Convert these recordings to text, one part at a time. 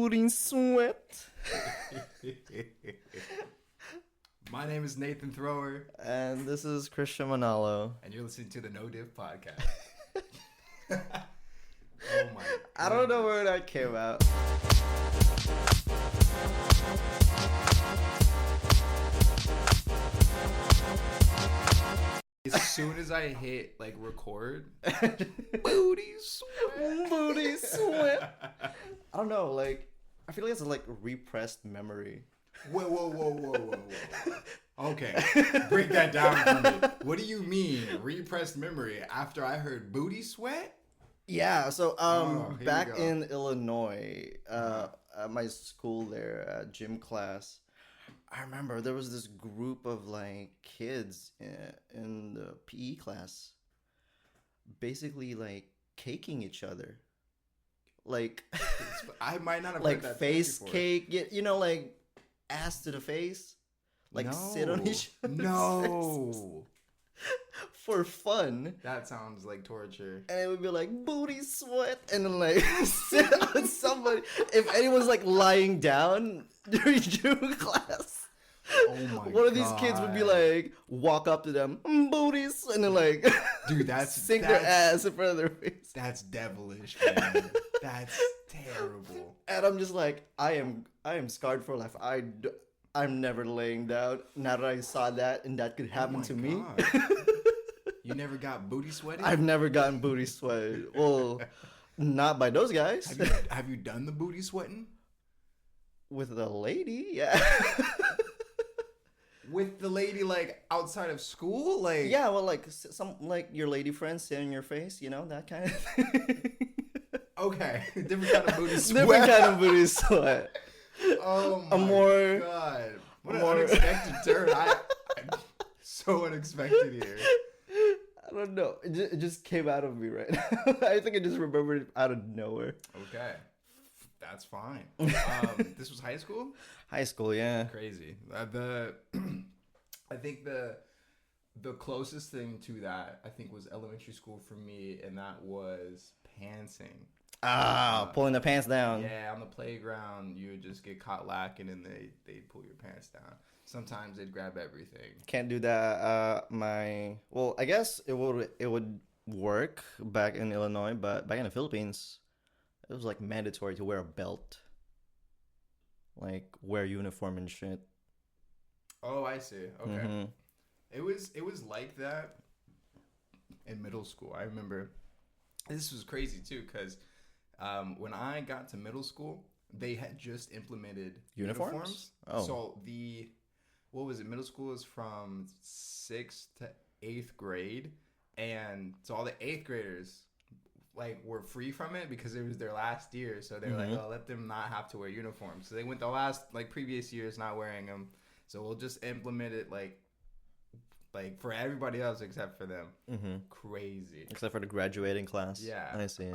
booty sweat. My name is Nathan Thrower. And this is Christian Manalo. And you're listening to the No Div Podcast. Oh my God. I don't know where that came out. As soon as I hit like record, Booty sweat. Booty sweat. I don't know, like, I feel like it's like repressed memory. Whoa. Okay, break that down for me. What do you mean repressed memory? After I heard booty sweat? Yeah, so here back we go. in Illinois, at my school there, gym class, I remember there was this group of like kids in the PE class, basically like caking each other, like I might not have like heard that face before. cake, you know, like ass to the face, like sit on each other's No. for fun. That sounds like torture. And it would be like booty sweat, and then like sit on somebody. If anyone's like lying down during gym class, Oh my one of these kids would be like walk up to them, booties, and then like Dude, that's sink their ass in front of their face. That's devilish, man. That's terrible. And I'm just like, I am scarred for life. I'm never laying down. Now that I saw that and that could happen to me. You never got booty sweating? I've never gotten booty sweat. Well, not by those guys. Have you done the booty sweating? With a lady, yeah. With the lady, like, outside of school? Like, Yeah, well, like some like your lady friends sit in your face, you know, that kind of thing. okay. Different kind of booty sweat. Different kind of booty sweat. Oh my more- God. What more- an unexpected turn. I'm so unexpected here. I don't know. It just came out of me right now. I think I just remembered it out of nowhere. Okay. That's fine. This was high school? High school, yeah. Crazy. I think the closest thing to that I think was elementary school for me, and that was pantsing. Pulling the pants down. Yeah, on the playground you would just get caught lacking, and they'd pull your pants down. Sometimes they'd grab everything. Can't do that. Well, I guess it would work back in Illinois, but back in the Philippines, it was like mandatory to wear a belt, like wear uniform and shit. Oh, I see. Okay. Mhm. It was like that in middle school. I remember this was crazy too, because when I got to middle school, they had just implemented uniforms. Oh. So what was it? Middle school is from 6th to 8th grade, and so all the 8th graders like were free from it because it was their last year. So they were like, oh, let them not have to wear uniforms. So they went the last like previous years not wearing them. So we'll just implement it like for everybody else except for them. Mm-hmm. Crazy. Except for the graduating class. Yeah. I see.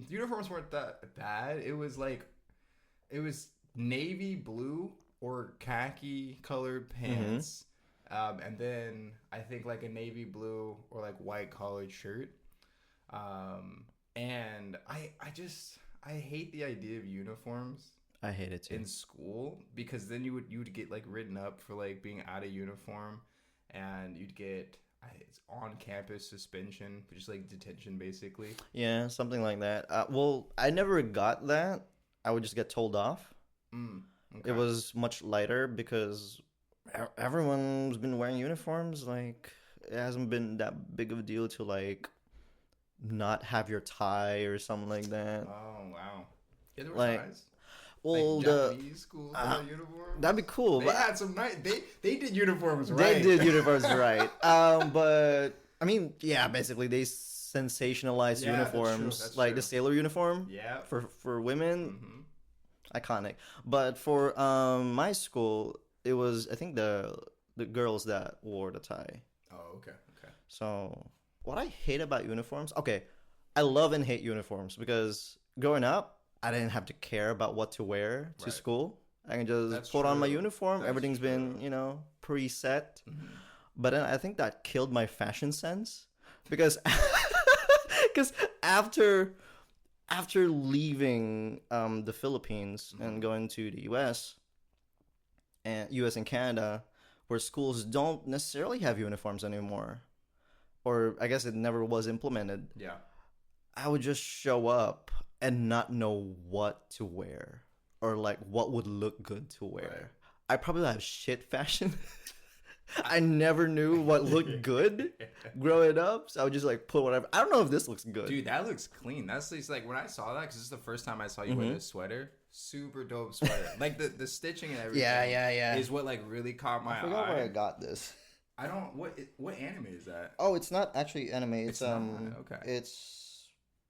Uniforms weren't that bad. It was navy blue or khaki colored pants. And then I think like a navy blue or like white collared shirt. And I hate the idea of uniforms. I hate it too. In school, because then you would get like written up for like being out of uniform, and you'd get it's on campus suspension, which is like detention basically. Yeah, something like that. Well, I never got that. I would just get told off. Okay. It was much lighter because everyone's been wearing uniforms. Like, it hasn't been that big of a deal to like not have your tie or something like that. Oh wow. Yeah, there were Like, ties. Well, like Japanese schools had uniforms. that'd be cool. They But had some nice. They did uniforms right. they did uniforms right. But I mean, yeah, basically they sensationalized Yeah, that's true, uniforms, that's like true. the sailor uniform. Yeah. For women, Mm-hmm. iconic. But for my school, it was, I think, the girls that wore the tie. Oh, okay. So what I hate about uniforms, okay, I love and hate uniforms because growing up, I didn't have to care about what to wear to Right. school. I can just That's put on my true. uniform. That's Everything's been, true. preset. Mm-hmm. But then I think that killed my fashion sense because after after leaving the Philippines and going to the US and Canada, where schools don't necessarily have uniforms anymore, or I guess it never was implemented. Yeah. I would just show up and not know what to wear or like what would look good to wear. Right. I probably have shit fashion. I never knew what looked good growing up, so I would just like put whatever. I don't know if this looks good. Dude, that looks clean. That's just like when I saw that, because this is the first time I saw you wear this sweater. Super dope sweater. Like the stitching and everything. Yeah. Is what like really caught my I forgot eye. where I got this. I don't. What anime is that? Oh, it's not actually anime. It's Not, okay.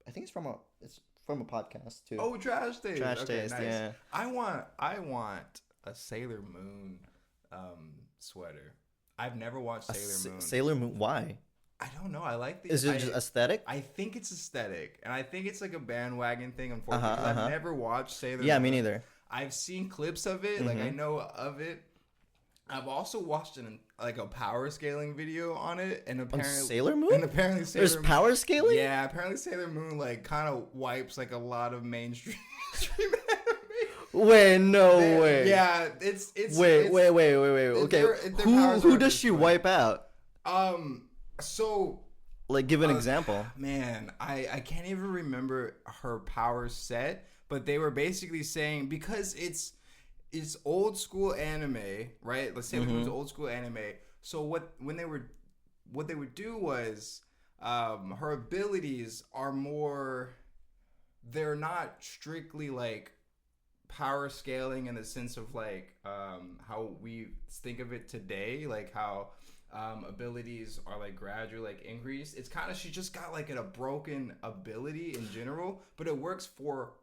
I think it's from a podcast too. Oh, Trash Taste. Trash Okay, Taste, nice. yeah. I want a Sailor Moon sweater. I've never watched Sailor Moon. Sailor Moon. Why? I don't know. I like the. Is it just aesthetic? I think it's aesthetic, and I think it's like a bandwagon thing. Unfortunately, 'cause I've never watched Sailor Moon. Yeah, me neither. I've seen clips of it. Like I know of it. I've also watched a power scaling video on it, and apparently Sailor Moon. And apparently Sailor There's power scaling. Yeah, apparently Sailor Moon like kind of wipes like a lot of mainstream anime. Wait, no way. Yeah, it's Wait. Okay, who does she wipe out? So Like, give an example. Man, I can't even remember her power set, but they were basically saying because it's old school anime, right? Let's say it was old school anime. So what they would do was her abilities are more, they're not strictly like power scaling in the sense of like how we think of it today, like how abilities are like gradually like increase. It's kind of, she just got like a broken ability in general, but it works for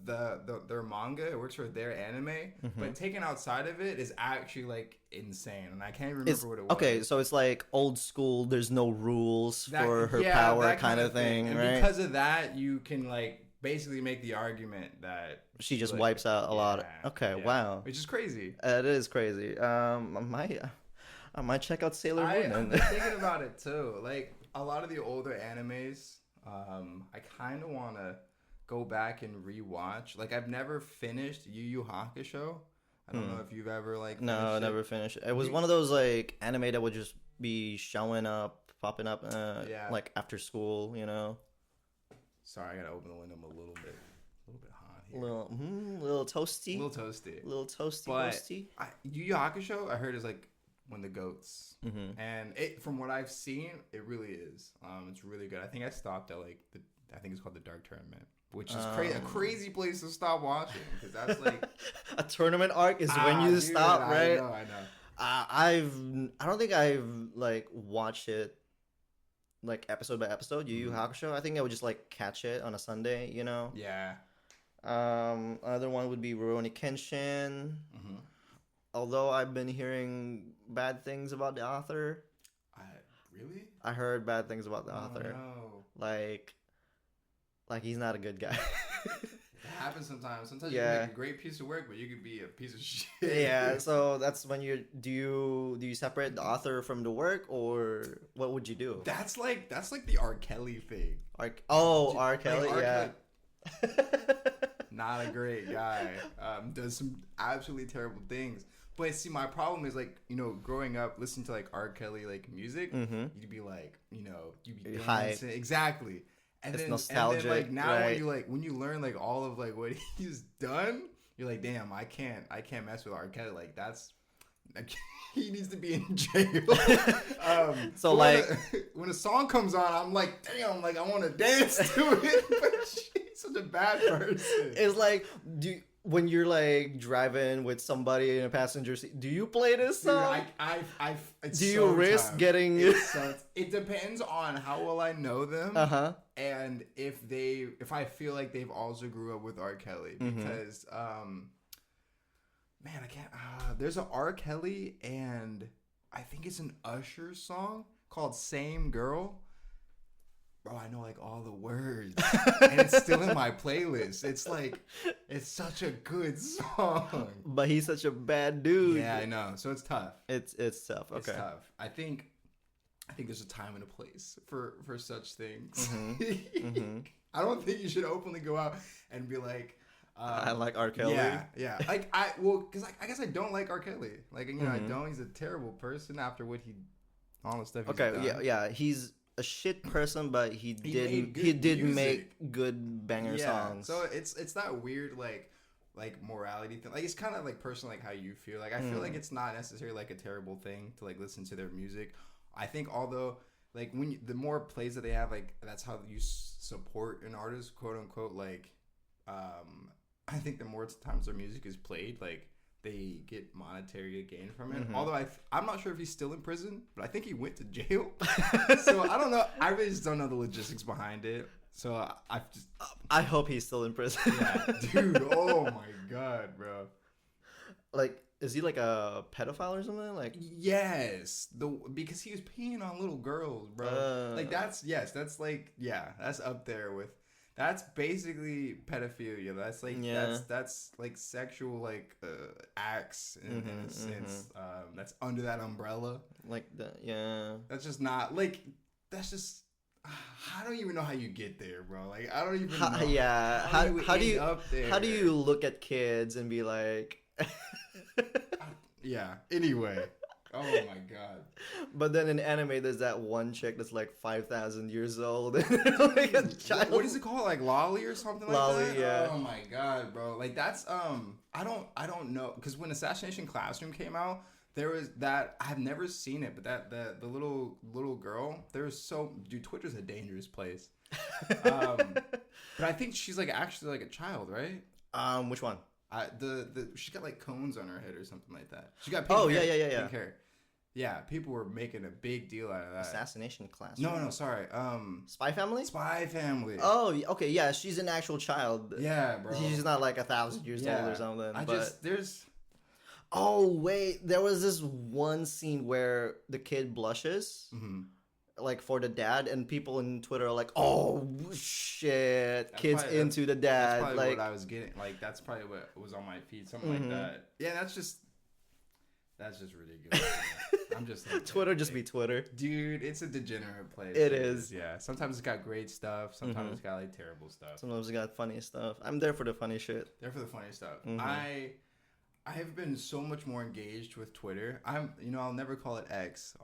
their manga, it works for their anime, but taken outside of it is actually like insane, and I can't remember what it was. Okay, so it's like old school, there's no rules for her power kind of thing, and right? because of that, you can like basically make the argument that she just like, wipes out a lot. Okay, wow. Which is crazy. It is crazy. I might check out Sailor Moon. I'm thinking about it too. Like a lot of the older animes, I kind of want to go back and rewatch. Like I've never finished Yu Yu Hakusho. I don't know if you've ever like No, never finished. It was one of those like anime that would just be showing up, popping up, like after school, you know. Sorry, I gotta open the window a little bit hot here. Little toasty. Little toasty. But Yu Yu Hakusho, I heard is like one of the goats, and it, from what I've seen, it really is. It's really good. I think I stopped at like I think it's called the Dark Tournament, which is a crazy place to stop watching, because that's like a tournament arc is when you stop, right? I know. I don't think I've like watched it like episode by episode. Yu Yu Hakusho. I think I would just like catch it on a Sunday, you know. Yeah. Another one would be Rurouni Kenshin. Although I've been hearing bad things about the author. Really? I heard bad things about the author. No. Like he's not a good guy. It happens sometimes. Sometimes you can make a great piece of work, but you could be a piece of shit. Yeah, so that's when do you separate the author from the work, or what would you do? That's like the R. Kelly thing. R. Kelly, yeah. Not a great guy. Does some absolutely terrible things. But see, my problem is like, you know, growing up listening to like R. Kelly like music, you'd be like, you know, you'd be dancing. Exactly. And it's then, nostalgic. And then like now right? when you learn like all of like what he's done, you're like, damn, I can't mess with R. Kelly. Like he needs to be in jail. So like when a song comes on, I'm like, damn, like I want to dance to it, but she's such a bad person. It's like, when you're like driving with somebody in a passenger seat, do you play this song? Dude, do you risk getting it depends on how well I know them. And if I feel like they've also grew up with R. Kelly, because man, I can't. There's an R. Kelly, and I think it's an Usher song called "Same Girl." Bro, I know like all the words, and it's still in my playlist. It's like, it's such a good song. But he's such a bad dude. Yeah, I know. So it's tough. It's tough. Okay. It's tough. I think there's a time and a place for such things. I don't think you should openly go out and be like, I like R. Kelly. yeah. Like because I guess I don't like R. Kelly. Like I don't. He's a terrible person after what all the stuff. He's done. Yeah. He's a shit person, but he did music. make good banger songs. So it's that weird like morality thing. Like it's kind of like personal, like how you feel. Like I feel like it's not necessarily like a terrible thing to like listen to their music. I think although like the more plays that they have, like that's how you support an artist, quote unquote. Like I think the more times their music is played, like they get monetary gain from it. Although I'm not sure if he's still in prison, but I think he went to jail. So I don't know. I really just don't know the logistics behind it. So I hope he's still in prison. Yeah, dude. Oh my god, bro. Like, is he like a pedophile or something? Like, yes, because he was peeing on little girls, bro. Like that's up there with. That's basically pedophilia. That's like that's like sexual like acts in a sense. That's under that umbrella. Like that, yeah. That's just not like. That's just. I don't even know how you get there, bro. Like I don't even know. Yeah. How do you look at kids and be like? Yeah. Anyway. Oh my god. But then in anime, there's that one chick that's like 5,000 years old. Like a child. What is it called? Like Lolly or something like Lolly, that? yeah. Oh my god, bro. Like that's I don't know, because when Assassination Classroom came out, there was that. I've never seen it, but the little girl. Dude, Twitter's a dangerous place. But I think she's like actually like a child, right? Which one? She got like cones on her head or something like that. She got pink hair, yeah. Pink hair. Yeah, people were making a big deal out of that. Assassination Class. No, sorry. Spy Family. Spy Family. Oh, okay, yeah. She's an actual child. Yeah, bro. She's not like 1,000 years old or something. There's. Oh wait, there was this one scene where the kid blushes. Like for the dad, and people in Twitter are like, "Oh shit, kids into the dad." That's probably like what I was getting. Like that's probably what was on my feed, something like that. Yeah, that's just ridiculous. I'm just like, Twitter just be Twitter, dude. It's a degenerate place. It is. Yeah. Sometimes it's got great stuff. Sometimes it's got like terrible stuff. Sometimes it got funny stuff. I'm there for the funny shit. There for the funny stuff. I have been so much more engaged with Twitter. I'll never call it X.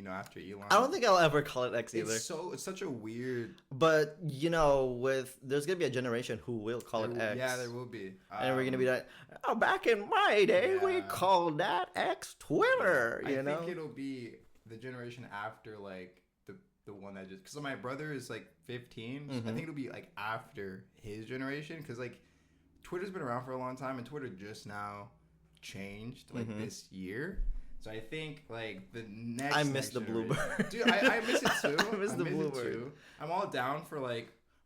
After Elon. I don't think I'll ever call it X either. It's such a weird. But there's gonna be a generation who will call it X. Yeah, there will be. And we're gonna be like, oh, back in my day, we called that X Twitter. I think it'll be the generation after like the one that just because my brother is like 15. So I think it'll be like after his generation because like Twitter's been around for a long time and Twitter just now changed like this year, so I think like the next. I miss the Bluebird, dude. I miss it too. I miss the Bluebird. I'm all down for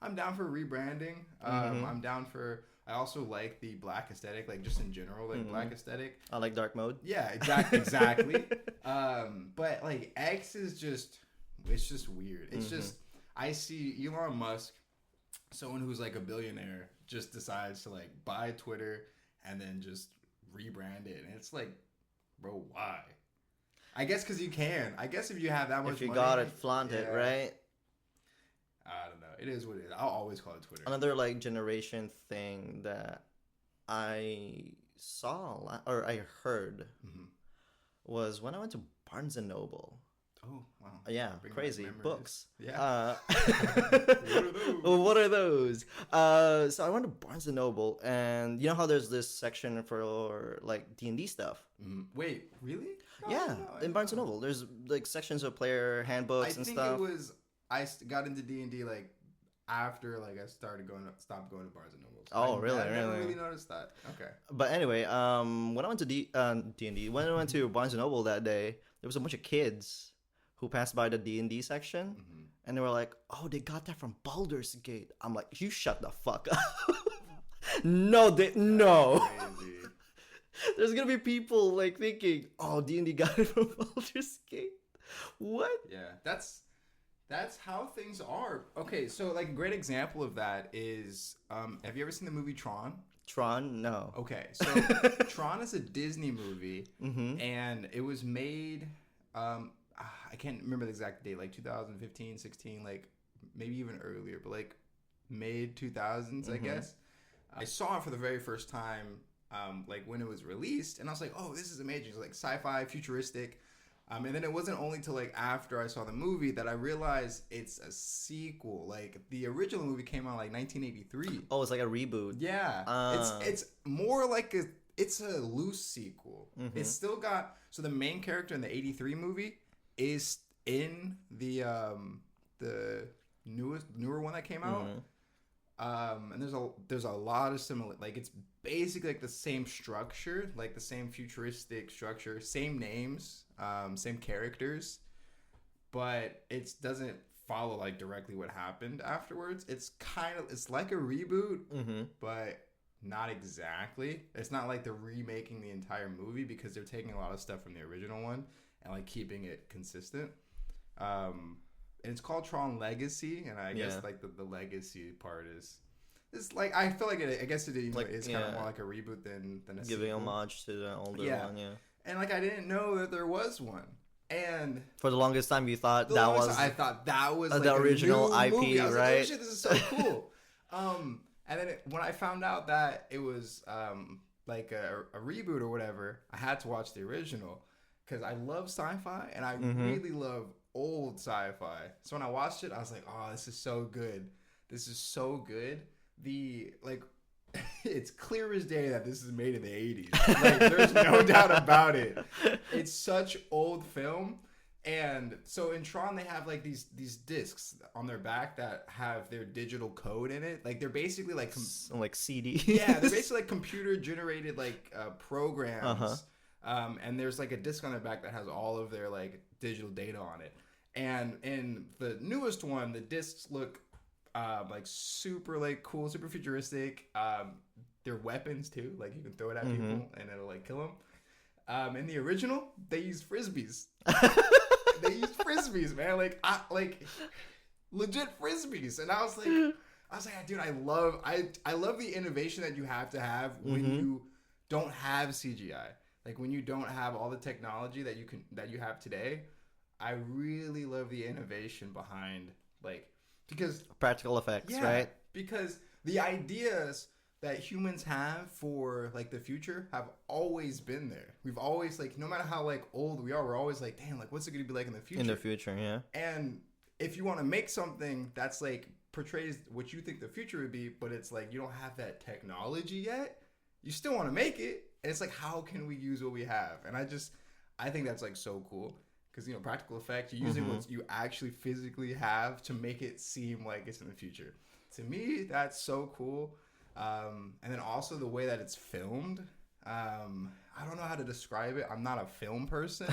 I'm down for rebranding. I'm down for. I also like the black aesthetic, like just in general, like black aesthetic. I like dark mode. Yeah, exactly. But like X is it's just weird. It's just I see Elon Musk, someone who's like a billionaire, just decides to like buy Twitter and then just rebrand it, and it's like, bro, why? I guess because you can. I guess if you have that much if you money, got it, flaunt it, right? I don't know. It is what it is. I'll always call it Twitter. Another like generation thing that I saw or I heard was when I went to Barnes and Noble. Oh wow! Yeah, crazy books. Yeah. What are those? So I went to Barnes and Noble, and you know how there's this section for like D&D stuff. Wait, really? No, in Barnes and Noble, there's like sections of player handbooks and stuff. I think it was I got into D&D like after like I stopped going to Barnes and Noble. So oh, really? I never really noticed that. Okay. But anyway, when I went to D&D, when I went to Barnes and Noble that day, there was a bunch of kids who passed by the D&D section, and they were like, "Oh, they got that from Baldur's Gate." I'm like, "You shut the fuck up!" No. There's gonna be people like thinking, "Oh, D&D got it from Baldur's Gate." What? Yeah, that's how things are. Okay, so like a great example of that is, have you ever seen the movie Tron? Tron? No. Okay, so Tron is a Disney movie, and it was made. I can't remember the exact date, like 2015, 16, like maybe even earlier, but like mid 2000s, I guess. I saw it for the very first time, like when it was released, and I was like, "Oh, this is amazing!" It's like sci-fi, futuristic. And then it wasn't only till like after I saw the movie that I realized it's a sequel. Like the original movie came out like 1983. Oh, it's like a reboot. Yeah, it's more like it's a loose sequel. It's still got so the main character in the 83 movie is in the newer one that came out. And there's a lot of similar, like it's basically like the same structure, like the same futuristic structure, same names, same characters, but it doesn't follow like directly what happened afterwards. It's like a reboot, but not exactly. It's not like they're remaking the entire movie because they're taking a lot of stuff from the original one and like keeping it consistent. And it's called Tron Legacy, and I guess like the legacy part is like I feel like I guess it is kind of more like a reboot than a giving sequel. homage to the older one. Yeah, and like I didn't know that there was one, and for the longest time you thought I thought that was like the original IP, movie. I was right? Like, oh shit, this is so cool. And then when I found out that it was like a reboot or whatever, I had to watch the original because I love sci-fi and I really love old sci-fi. So when I watched it, I was like, oh, this is so good. This is so good. It's clear as day that this is made in the 80s. Like, there's no doubt about it. It's such old film. And so in Tron, they have like these discs on their back that have their digital code in it. Like they're basically like CD. Yeah, they're basically like computer generated like programs. And there's like a disc on their back that has all of their like digital data on it. And in the newest one, the discs look like super like cool, super futuristic. They're weapons too, like you can throw it at people and it'll like kill them. In the original, they use frisbees. They use frisbees, man. Like legit frisbees. And I was like, dude, I love the innovation that you have to have when you don't have CGI. Like when you don't have all the technology that you have today. I really love the innovation behind because practical effects, right? Because the ideas that humans have for like the future have always been there. We've always like, no matter how like old we are, we're always like, damn, like what's it gonna be like in the future? In the future, yeah. And if you want to make something that's like portrays what you think the future would be, but it's like you don't have that technology yet, you still want to make it. And it's like, how can we use what we have? And I think that's like so cool. Because, you know, practical effects, you're using what you actually physically have to make it seem like it's in the future. To me, that's so cool. And then also the way that it's filmed. I don't know how to describe it. I'm not a film person.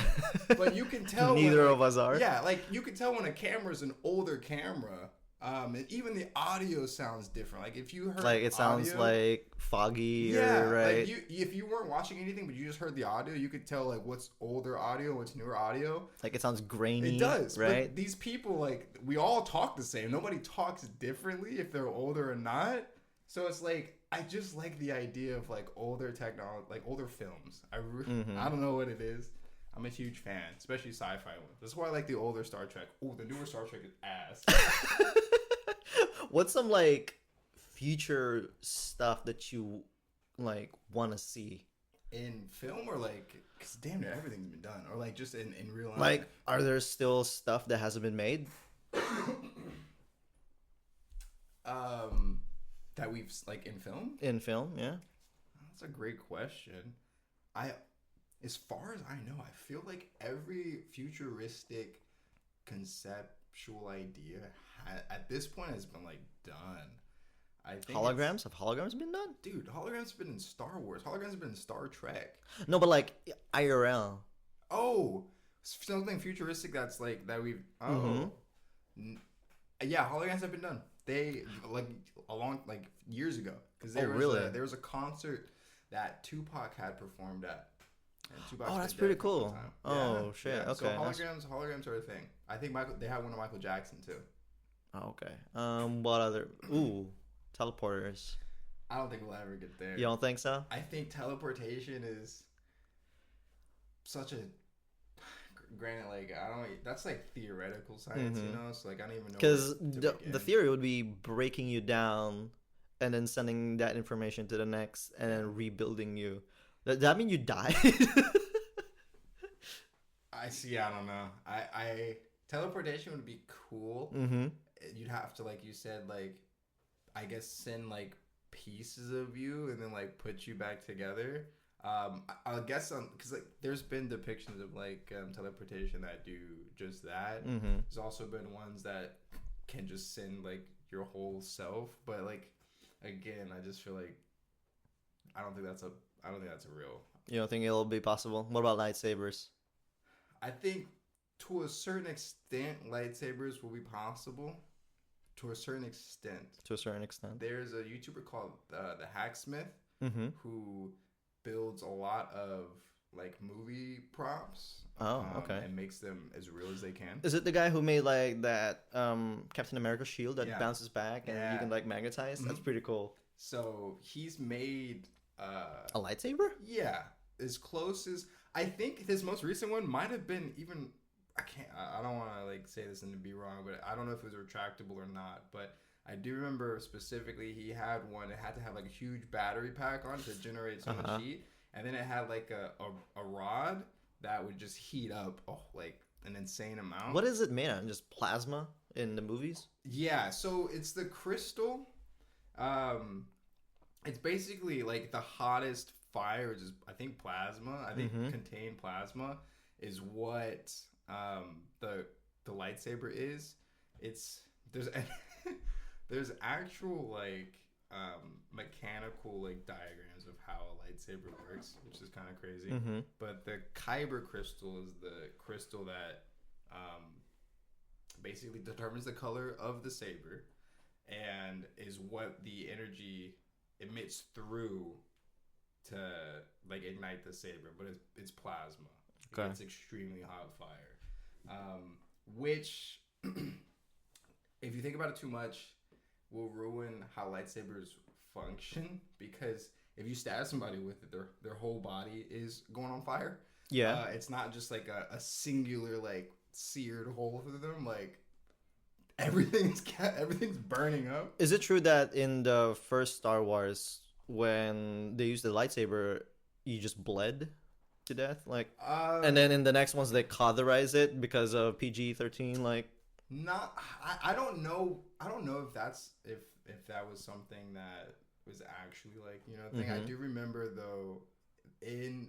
But you can tell. Neither of us are. Yeah, like you can tell when a camera's an older camera. And even the audio sounds different. Like if you heard like it sounds audio, like foggy, right? Like if you weren't watching anything but you just heard the audio, you could tell like what's older audio, what's newer audio. Like it sounds grainy. It does, right? But these people, like we all talk the same. Nobody talks differently if they're older or not. So it's like I just like the idea of like older technology, like older films. I don't know what it is. I'm a huge fan, especially sci-fi ones. That's why I like the older Star Trek. Oh, the newer Star Trek is ass. What's some like future stuff that you like want to see in film or like? Because damn near everything's been done, or like just in real life. Like, are there still stuff that hasn't been made? That we've like in film. In film, yeah. That's a great question. As far as I know, I feel like every futuristic conceptual idea at this point has been like done. I think Holograms? Have holograms been done? Dude, holograms have been in Star Wars. Holograms have been in Star Trek. No, but like IRL. Oh, something futuristic that's like that we've. Oh, yeah, holograms have been done. They like years ago because there was a concert that Tupac had performed at. Oh, that's pretty cool. Oh, shit. Yeah. Okay. So holograms are a thing. I think they had one of Michael Jackson too. Oh, okay. What other? Ooh, teleporters. I don't think we'll ever get there. You don't think so? I think teleportation is such a granted, like I don't. That's like theoretical science, you know. So like I don't even know Because where to the begin. theory would be breaking you down and then sending that information to the next and Yeah. then rebuilding you. Does that mean you died? I see. I don't know. I teleportation would be cool. Mm-hmm. You'd have to, like you said, like I guess send like pieces of you and then like put you back together. I guess because like there's been depictions of like teleportation that do just that. Mm-hmm. There's also been ones that can just send like your whole self, but like again, I just feel like I don't think that's a real. You don't think it'll be possible? What about lightsabers? I think to a certain extent, lightsabers will be possible. To a certain extent, To a certain extent. there's a YouTuber called the Hacksmith Mm-hmm. who builds a lot of like movie props. Oh, okay. And makes them as real as they can. Is it the guy who made like that Captain America shield that Yeah. bounces back and you Yeah. can like magnetize? That's Mhm. pretty cool. So he's made A lightsaber? yeah, as close as I think his most recent one might have been even. I don't want to like say this and to be wrong, but I don't know if it was retractable or not. But I do remember specifically he had one. It had to have like a huge battery pack on to generate so much heat, and then it had like a rod that would just heat up like an insane amount. What is it made of? Just plasma in the movies? Yeah, so it's the crystal. It's basically like the hottest fire, which is I think plasma. I think contained plasma is what the lightsaber is. It's there's actual like mechanical like diagrams of how a lightsaber works, which is kind of crazy. Mm-hmm. But the kyber crystal is the crystal that basically determines the color of the saber and is what the energy emits through to like ignite the saber, but it's plasma. Okay. It's extremely hot fire, which if you think about it too much will ruin how lightsabers function, because if you stab somebody with it, their whole body is going on fire. Yeah. It's not just like a singular like seared hole through them. Like everything's burning up. Is it true that in the first Star Wars, when they used the lightsaber, you just bled to death? Like, and then in the next ones they cauterize it because of PG-13. Like, not. I don't know. I don't know if that's if that was something that was actually like thing. I do remember though.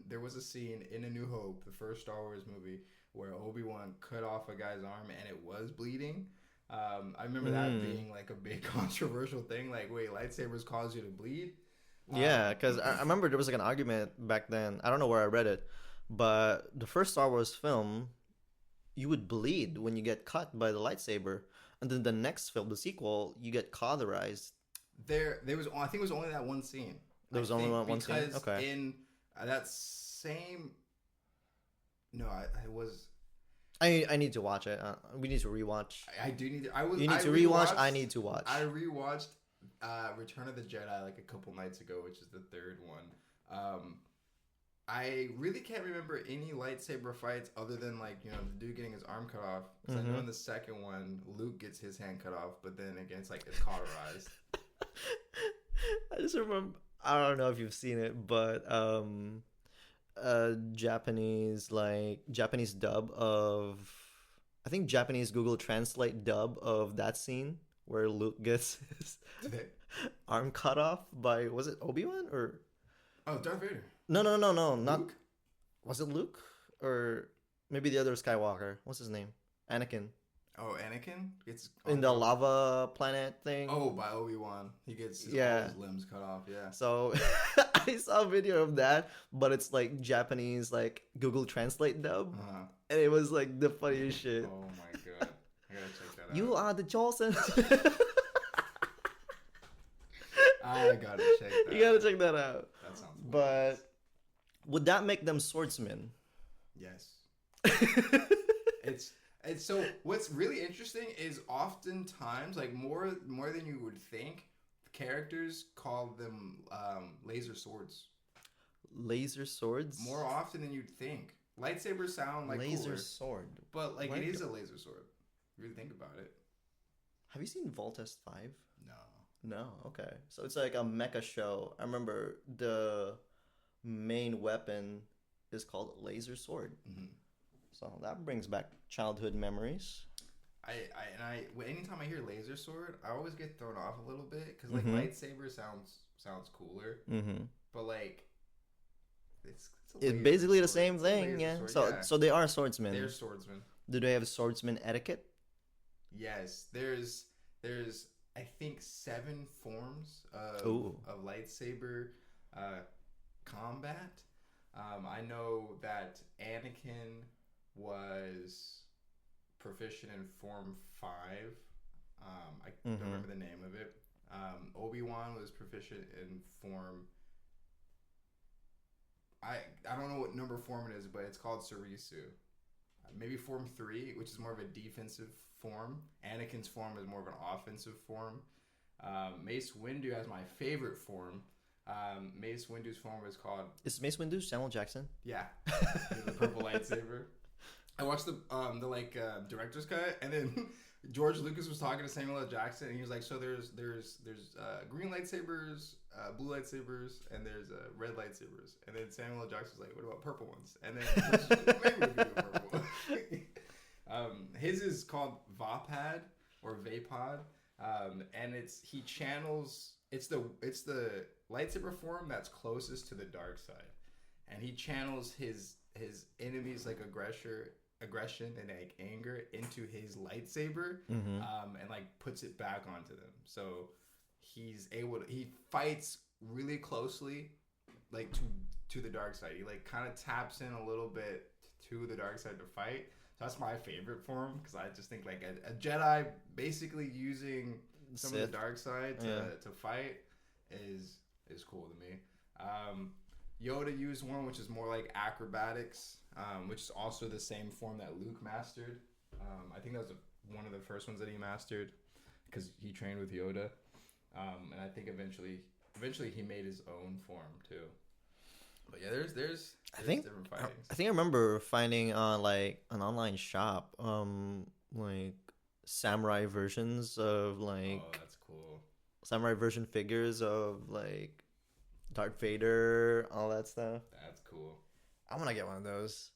There was a scene in A New Hope, the first Star Wars movie, where Obi-Wan cut off a guy's arm and it was bleeding. I remember that being like a big controversial thing. Like, wait, lightsabers cause you to bleed? yeah, because I remember there was like an argument back then. I don't know where I read it, but the first Star Wars film, you would bleed when you get cut by the lightsaber, and then the next film, the sequel, you get cauterized. There was. I think it was only that one scene. There was only one scene. Because Okay. in that same. No, I was. I need to watch it. We need to rewatch. I do need to. You need to rewatch. I need to watch. I rewatched Return of the Jedi like a couple nights ago, which is the third one. I really can't remember any lightsaber fights other than like the dude getting his arm cut off. Because I know in the second one, Luke gets his hand cut off, but then again, it's like it's cauterized. I just remember. I don't know if you've seen it, but Japanese dub of, I think Japanese Google Translate dub of that scene where Luke gets his arm cut off by, was it Obi-Wan or? Oh, Darth Vader. No, not Luke? Was it Luke or maybe the other Skywalker? What's his name? Anakin. Oh, Anakin gets In the lava planet thing. Oh, by Obi-Wan, he gets all his limbs cut off. Yeah. So I saw a video of that, but it's like Japanese like Google Translate dub, and it was like the funniest shit. Oh my god, I gotta check that out. You are the chosen. I gotta check that. You gotta check that out. That sounds. But would that make them swordsmen? Yes. It's so. What's really interesting is oftentimes, like more than you would think, characters call them laser swords. Laser swords? More often than you'd think. lightsabers sound like Laser cooler, sword. but like Where it is go- a laser sword. If you really think about it. Have you seen Voltest 5? No. No, okay. So it's like a mecha show. I remember the main weapon is called laser sword. Mm-hmm. So that brings back childhood memories. Anytime I hear laser sword, I always get thrown off a little bit because like Mhm. lightsaber sounds cooler, Mm-hmm. but like it's a It's laser basically the sword. same It's a thing, laser yeah. sword, So yeah. so they are swordsmen. They're swordsmen. Do they have swordsman etiquette? Yes, there's I think 7 forms Ooh. of lightsaber combat. I know that Anakin was proficient in Form 5. I don't Mhm. remember the name of it. Obi-Wan was proficient in Form. I don't know what number form it is, but it's called Surisu. Maybe Form 3, which is more of a defensive form. Anakin's form is more of an offensive form. Mace Windu has my favorite form. Mace Windu's form is called Is Mace Windu Samuel Jackson? yeah, the purple lightsaber. I watched the director's cut, and then George Lucas was talking to Samuel L. Jackson, and he was like, "So there's green lightsabers, blue lightsabers, and there's red lightsabers." And then Samuel L. Jackson was like, "What about purple ones?" And then George was like, maybe we could do purple. His is called Vapad or Vapod, and he channels. It's the lightsaber form that's closest to the dark side, and he channels his enemies like aggression and like anger into his lightsaber, Mm-hmm. and like puts it back onto them. So he fights really closely, like to the dark side. He like kind of taps in a little bit to the dark side to fight. So that's my favorite form because I just think like a Jedi basically using some of Sith. the dark side to fight is cool to me. Yoda used one which is more like acrobatics, which is also the same form that Luke mastered. I think that was one of the first ones that he mastered because he trained with Yoda, and I think eventually he made his own form too. But yeah, there's different fightings. I think I remember finding on like an online shop, like samurai versions of like Oh, that's cool. samurai version figures of like Darth Vader, all that stuff. That's cool. I want to get one of those.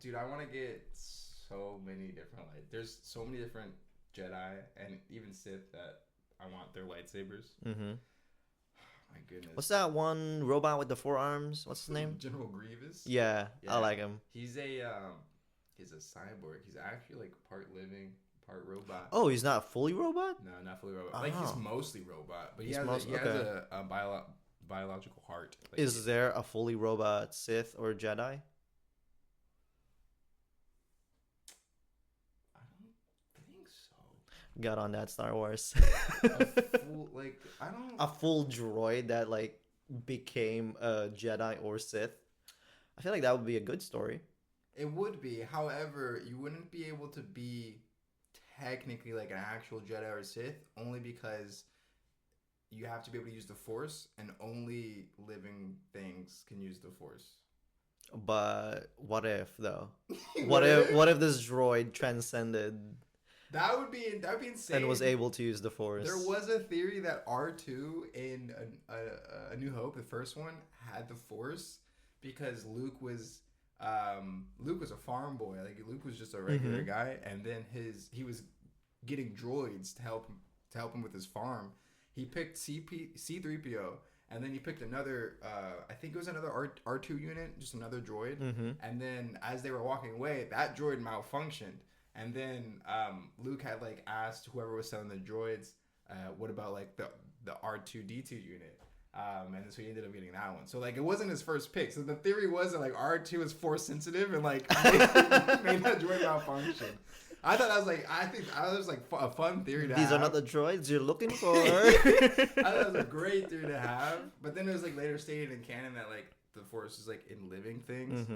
Dude, I want to get so many different there's so many different Jedi and even Sith that I want their lightsabers. Mm-hmm. My goodness. What's that one robot with the 4 arms? What's his name? General Grievous. Yeah, I like him. He's a cyborg. He's actually like part living, part robot. Oh, he's not fully robot? No, not fully robot. Like he's Oh. mostly robot, but he He's has okay. a biological heart. Like, Is there a fully robot Sith or Jedi? I don't think so. Got on that Star Wars. A full droid that like became a Jedi or Sith. I feel like that would be a good story. It would be. However, you wouldn't be able to be technically like an actual Jedi or Sith only because you have to be able to use the Force, and only living things can use the Force. But what if though? What if this droid transcended That would be insane. and was able to use the Force? There was a theory that R2 in A New Hope, the first one, had the Force because Luke was a farm boy. Like Luke was just a regular guy, and then he was getting droids to help him with his farm. He picked C3PO, and then he picked another. I think it was another R2 unit, just another droid. And then as they were walking away, that droid malfunctioned. And then Luke had like asked whoever was selling the droids, what about like the R2D2 unit? And so he ended up getting that one. So like it wasn't his first pick. So the theory was that like R2 is Force sensitive and like made that droid malfunction. I thought that was like a fun theory to have. These are not the droids you're looking for. I thought that was a great theory to have. But then it was like later stated in canon that like the Force is like in living things.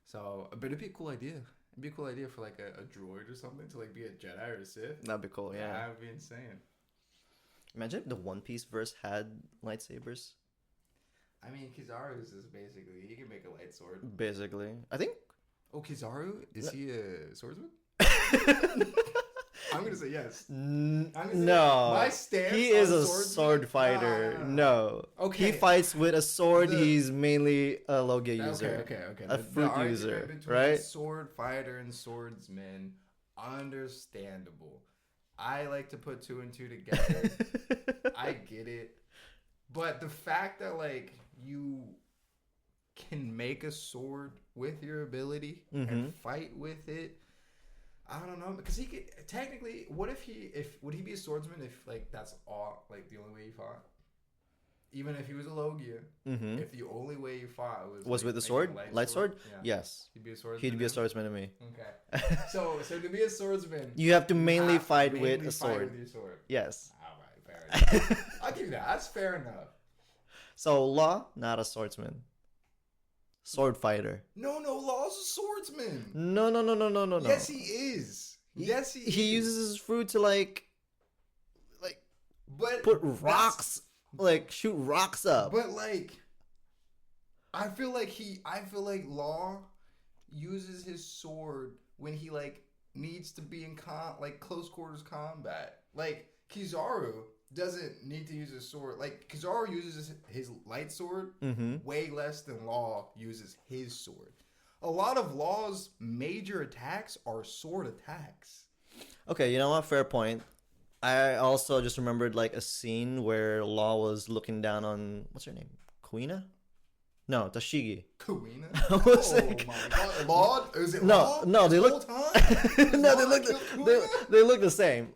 So, but it'd be a cool idea. It'd be a cool idea for like a droid or something to like be a Jedi or a Sith. That'd be cool, yeah. That would be insane. Imagine if the One Piece verse had lightsabers. I mean, Kizaru's is basically he can make a light sword. Basically, I think. Oh, Kizaru, is he a swordsman? I'm gonna say yes. No, my stance he is on a swordsman? sword fighter. No. Okay. He fights with a sword. The- He's mainly a Logia user. Okay. A fruit argument user, between right? sword fighter and swordsman, understandable. I like to put two and two together. I get it. But the fact that like you can make a sword with your ability and fight with it, I don't know, because he could technically. What if would he be a swordsman if like that's all like the only way he fought? Even if he was a Logia, if the only way you fought was like, with the making sword, a light sword. Yeah. Yes, He'd be a swordsman. he'd be a swordsman to me. Okay. So to be a swordsman, You have to mainly have to fight mainly with a fight sword. with your sword. Yes. All right, fair enough. I'll give you that. That's fair enough. So Law, not a swordsman. Sword fighter. No, Law's a swordsman. No. Yes, he is. Yes, he is. He uses his fruit to like but put rocks, like shoot rocks up. But like, I feel like Law uses his sword when he like needs to be in like close quarters combat. Like Kizaru doesn't need to use his sword. Like Kizaru uses his light sword way less than Law uses his sword. A lot of Law's major attacks are sword attacks. Okay, you know what? Fair point. I also just remembered like a scene where Law was looking down on what's her name, Kuina? No, Tashigi. Kuina? I was like- my god, Law? Is it No, Law? no, they This look. whole time? No, Law killed Kuina? they look the same.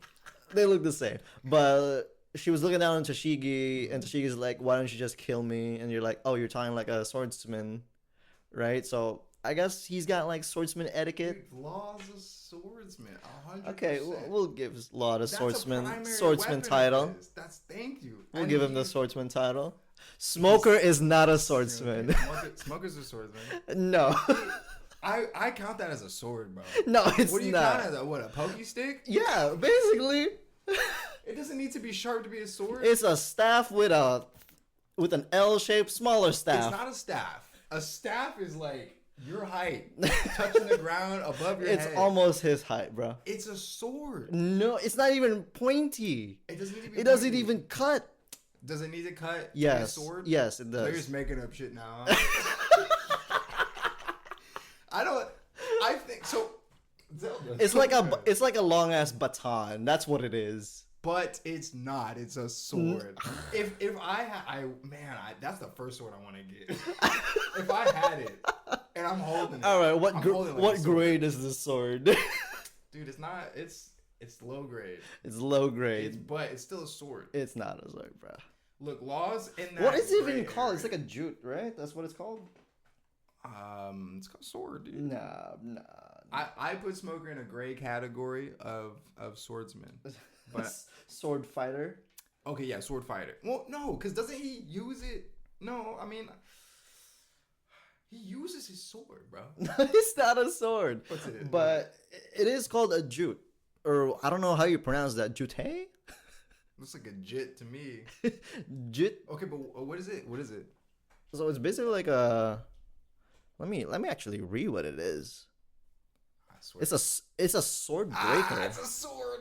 They look the same. But she was looking down on Tashigi, and Tashigi's like, "Why don't you just kill me?" And you're like, "Oh, you're talking like a swordsman, right?" So I guess he's got like swordsman etiquette. Dude, Law's a swordsman, 100%. Okay, we'll give Law the That's a swordsman primary weapon title. of his. Thank you. We'll And give him the he's- swordsman title. Smoker is not a swordsman. Smoker's a swordsman. No, I count that as a sword, bro. no, it's What do you not. count as? A pokey stick? Yeah, basically, It doesn't need to be sharp to be a sword. it's a staff with an L-shaped smaller staff. It's not a staff. A staff is like your height, touching the ground above your It's head. almost his height, bro. It's a sword. No, it's not even pointy. It doesn't need to be. It doesn't pointy. even cut. Does it need to cut? Yes. To be a sword? Yes, it They're does. just making up shit now. I think so. Zelda. It's like a long ass baton. That's what it is. But it's not. It's a sword. If that's the first sword I want to get. If I had it and I'm holding it. All right, I'm holding it like what a sword. grade is this sword? Dude, it's not. It's low grade. It's low grade. But it's still a sword. It's not a sword, bro. Look, Laws in that. What is it even gray called? area. It's like a jute, right? That's what it's called. It's called sword, dude. Nah. I put Smoker in a gray category of swordsman. But Sword fighter. okay, yeah, sword fighter. Well, no, because doesn't he use it? No, I mean, he uses his sword, bro. It's not a sword. What's it? But it is called a jute. Or I don't know how you pronounce that. Jute? Looks like a jit to me. Jute. Okay, but what is it? What is it? So it's basically like a. Let me actually read what it is. I swear. It's a sword breaker. It's a sword.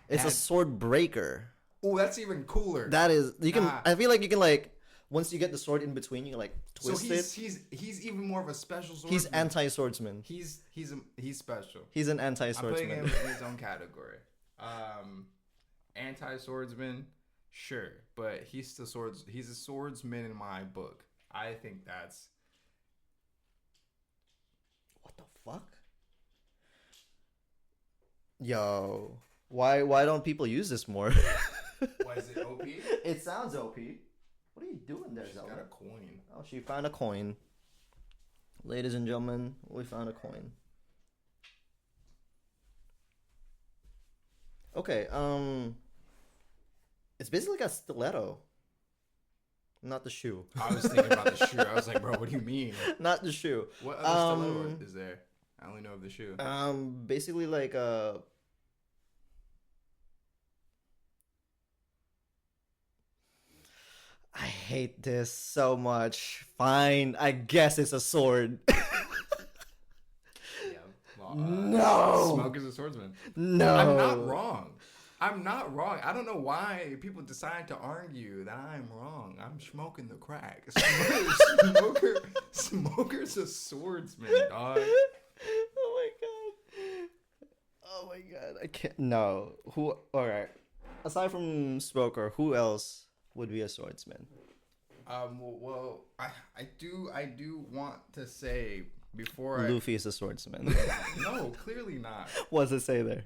It's a sword breaker. Oh, that's even cooler. That is you can. Ah. I feel like you can like once you get the sword in between, you can like twist it. He's even more of a special swordsman. He's anti-swordsman. He's special. He's an I'm putting anti-swordsman. him in his own category. Anti-swordsman, sure, but he's a swordsman in my book. I think that's What the fuck? Yo, why don't people use this more? what is it, OP? It sounds OP. What are you doing there, She's Zelda? got a coin. Oh, she found a coin. Ladies and gentlemen, we found a coin. Okay, it's basically like a stiletto. Not the shoe. I was thinking about the shoe. I was like, bro, what do you mean? Not the shoe. What other stiletto is there? I only know of the shoe. Basically like a. I hate this so much. Fine, I guess it's a sword. Yeah. Well, No. Smoke is a swordsman. No. I'm not wrong. I'm not wrong. I don't know why people decide to argue that I'm wrong. I'm smoking the crack. Smoker's a swordsman, dog. Oh my god. Oh my god. I can't. No. Who? All right. Aside from Smoker, who else would be a swordsman? Well, I do want to say before Luffy is a swordsman. No, clearly not. What does it say there?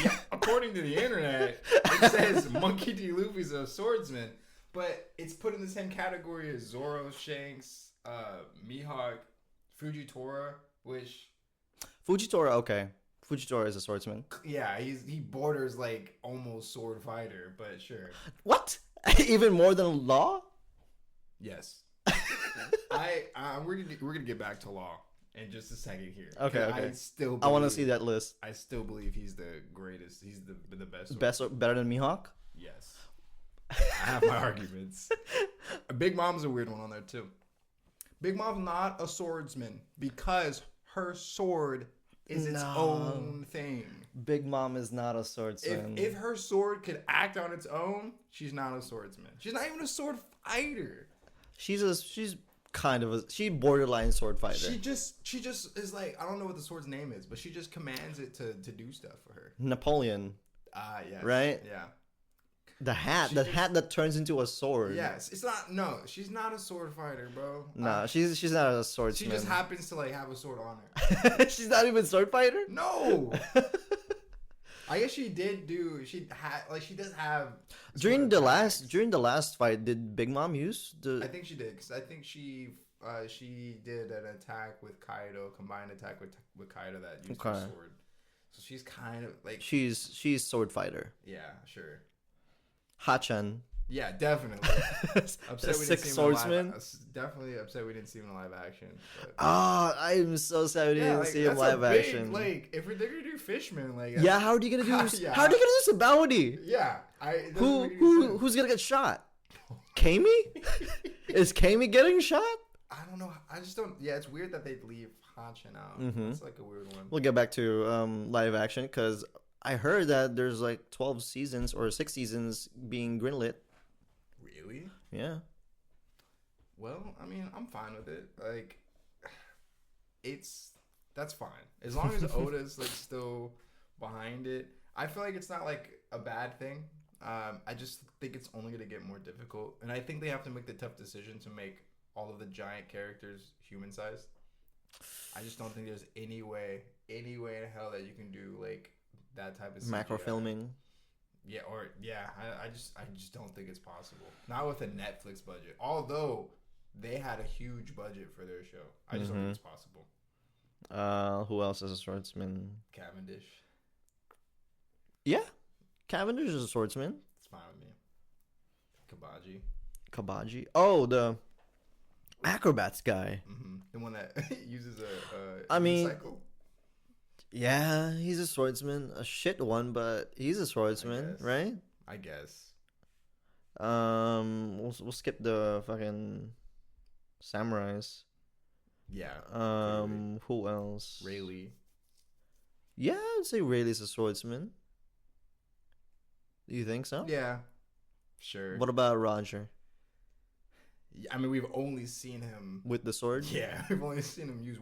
Yeah, according to the internet, it says Monkey D. Luffy's a swordsman, but it's put in the same category as Zoro, Shanks, Mihawk, Fujitora, which Fujitora, okay. Fujitora is a swordsman. yeah, he borders like almost sword fighter, but sure. What? Even more than Law? Yes. We're gonna get back to Law in just a second here. Okay. I want to see that list. I still believe he's the greatest. He's the best. Better than Mihawk? Yes. I have my arguments. Big Mom's a weird one on there too. Big Mom's not a swordsman because her sword is its own thing. Big Mom is not a swordsman. If her sword could act on its own, she's not a swordsman. She's not even a sword fighter. She's borderline sword fighter. She just is like, I don't know what the sword's name is, but she just commands it to do stuff for her. Napoleon. Yes. Right? Yeah. The hat that turns into a sword. Yes, she's not a sword fighter, bro. No, she's not a swordsman. She just happens to like have a sword on her. She's not even sword fighter? No. I guess she does have during the last fight, did Big Mom use the I think she did, because I think she did an attack with Kaido, combined attack with Kaido that used her sword. So she's kind of like she's sword fighter. Yeah, sure. Hachan. Yeah, definitely. Upset we didn't see swordsman. Definitely upset we didn't see him in live action. I'm so sad we didn't see him live action. Like, if they're gonna do Fishman, like how are you gonna do? How are they gonna do Sabaody? Yeah, who's gonna get shot? Kami? Is Kami getting shot? I don't know. I just don't. Yeah, it's weird that they'd leave Hachan out. Mm-hmm. It's like a weird one. We'll get back to live action because I heard that there's like 12 seasons or 6 seasons being greenlit. Really? Yeah. Well, I mean, I'm fine with it. Like, that's fine as long as Oda's like still behind it. I feel like it's not like a bad thing. I just think it's only gonna get more difficult, and I think they have to make the tough decision to make all of the giant characters human sized. I just don't think there's any way in hell that you can do like that type of macro CGI. filming. Yeah, I just don't think it's possible. Not with a Netflix budget. Although they had a huge budget for their show. I just don't think it's possible. Who else is a swordsman? Cavendish. Yeah. Cavendish is a swordsman. It's fine with me. Kabaji. Oh, the acrobats guy. Mm-hmm. The one that uses a unicycle. Yeah, he's a swordsman. A shit one, but he's a swordsman, right? I guess. We'll skip the fucking samurais. Yeah. Who else? Rayleigh. Yeah, I'd say Rayleigh's a swordsman. Do you think so? Yeah. Sure. What about Roger? I mean, we've only seen him with the sword. Yeah, we've only seen him use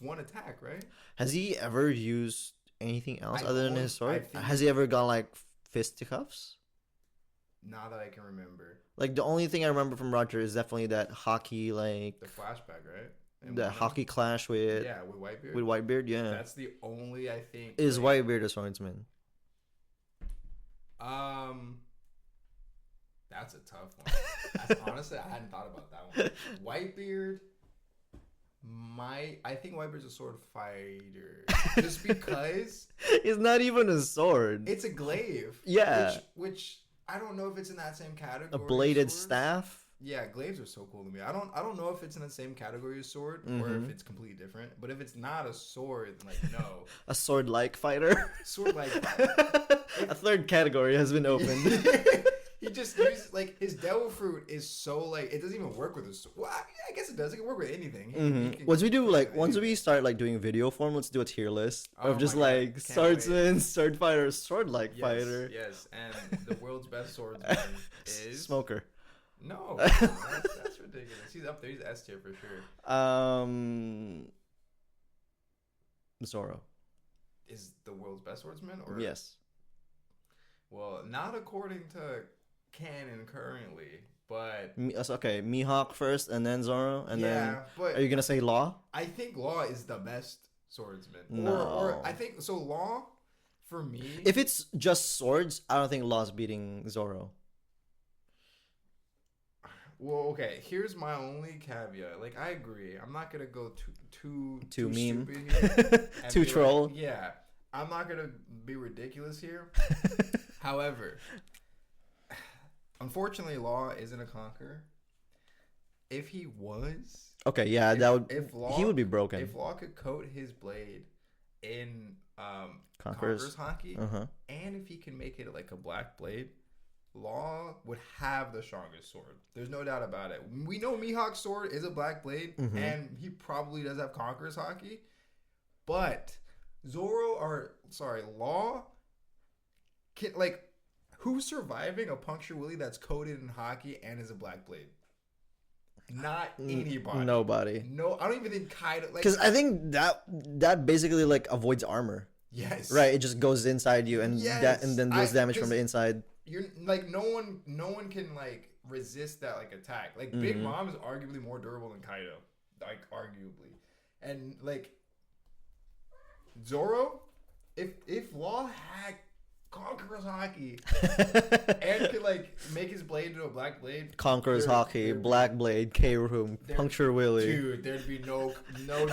one attack, right? Has he ever used anything else other than his sword? Has he ever gone like fisticuffs? Not that I can remember. Like the only thing I remember from Roger is definitely that hockey, like the flashback, right? The hockey clash with Whitebeard. With Whitebeard, yeah. That's the only I think. Is Whitebeard a swordsman? That's a tough one. Honestly, I hadn't thought about that one. Whitebeard, I think Whitebeard's a sword fighter, just because it's not even a sword. It's a glaive. Yeah, which I don't know if it's in that same category. A bladed staff. Yeah, glaives are so cool to me. I don't know if it's in the same category as sword or if it's completely different. But if it's not a sword, then like no. A sword-like fighter. Sword-like fighter. A third category has been opened. He just uses like his devil fruit is so like it doesn't even work with his. Well, I guess it does. It can work with anything. He can Once we do like once anything. we start like doing video form, let's do a tier list Oh of just my God, like can't swordsman, sword fighter, sword like Yes, fighter, yes, and the world's best swordsman is smoker. No, that's ridiculous. He's up there. He's S tier for sure. Zoro. Is the world's best swordsman or Yes. Well, not according to canon currently, but Okay, Mihawk first, and then Zoro, and then. but Are you gonna say Law? I think Law is the best swordsman. No. Or I think so. Law, for me, If it's just swords, I don't think Law's beating Zoro. well, okay. Here's my only caveat. Like, I agree. I'm not gonna go too meme. stupid here and Too be troll. Like, yeah, I'm not gonna be ridiculous here. However, unfortunately, Law isn't a conqueror. If he was, Okay, yeah, that would. if Law, He would be broken. If Law could coat his blade in Conqueror's. Conqueror's Hockey, and if he can make it like a black blade, Law would have the strongest sword. There's no doubt about it. We know Mihawk's sword is a black blade, and he probably does have Conqueror's Hockey, but Law, can, like, who's surviving a puncture willy that's coated in hockey and is a black blade? Not anybody. Nobody. No, I don't even think Kaido. Like, Because I think that basically like avoids armor. yes, Right, it just goes inside you, and Yes. and then deals damage from the inside. You're like no one can like resist that like attack. Like Big Mom is arguably more durable than Kaido, like arguably, and like Zoro, if Law had Conqueror's Hockey and could like make his blade into a black blade, Conqueror's Hockey, Black Blade, K-Room, Puncture Willy. dude, there'd be no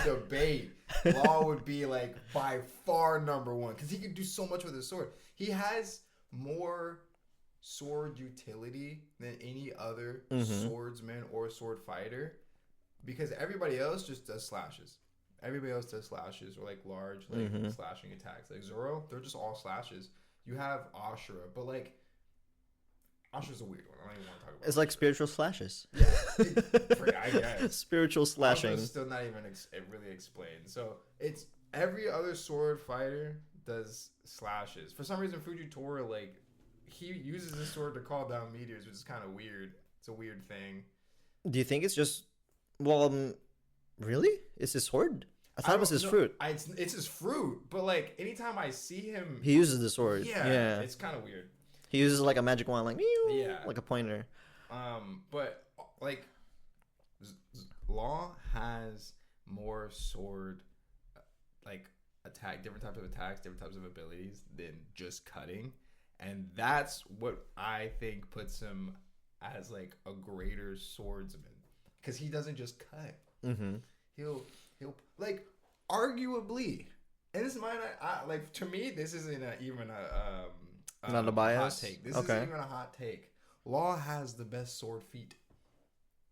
debate. Law would be like by far number one because he could do so much with his sword. He has more sword utility than any other swordsman or sword fighter because everybody else just does slashes. Everybody else does slashes or like large like slashing attacks. Like Zoro, they're just all slashes. You have Ashura, but like Ashura's a weird one. I don't even want to talk about. It's like spiritual slashes. Yeah, I guess. Spiritual slashing. Ashura's still not even really explained. So it's every other sword fighter does slashes. For some reason, Fujitora like he uses his sword to call down meteors, which is kind of weird. It's a weird thing. Do you think it's just really? It's his sword? I thought it was his fruit. It's his fruit, but like anytime I see him, He uses the sword. yeah. It's kind of weird. He uses like a magic wand, like Yeah. like a pointer. But like Law has more sword like different types of attacks, different types of abilities than just cutting, and that's what I think puts him as like a greater swordsman because he doesn't just cut. He'll like arguably, and this might not like to me this isn't even a Not a bias? hot take. This isn't even a hot take. Law has the best sword feat.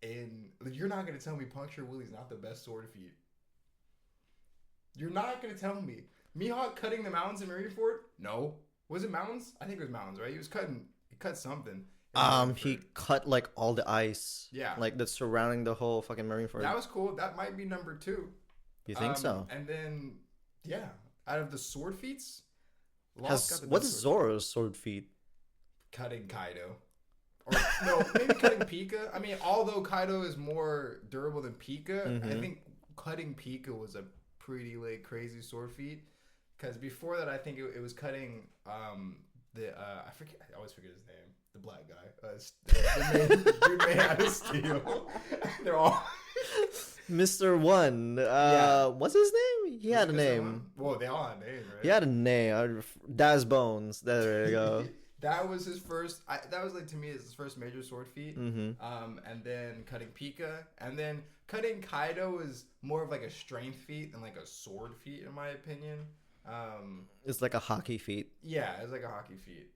And you're not gonna tell me Puncture Willie's not the best sword feat. You're not gonna tell me Mihawk cutting the mountains in Marineford? No, was it mountains? I think it was mountains, right? He cut something. He cut like all the ice. Yeah, like that's surrounding the whole fucking Marineford. That was cool. That might be number 2. You think so? And then out of the sword feats, What's Zoro's sword feat? Cutting Kaido. Or no, maybe cutting Pika. I mean, although Kaido is more durable than Pika, I think cutting Pika was a pretty like crazy sword feat. Because before that, I think it was cutting I forget. I always forget his name. The black guy. Dude made out of steel. They're all Mr. One. What's his name? He had a name. Well, they all had names, right? He had a name. Daz Bones. There you go. That was his first. That was like to me his first major sword feat. And then cutting Pika, and then cutting Kaido is more of like a strength feat than like a sword feat in my opinion. It's like a hockey feat. Yeah, it's like a hockey feat.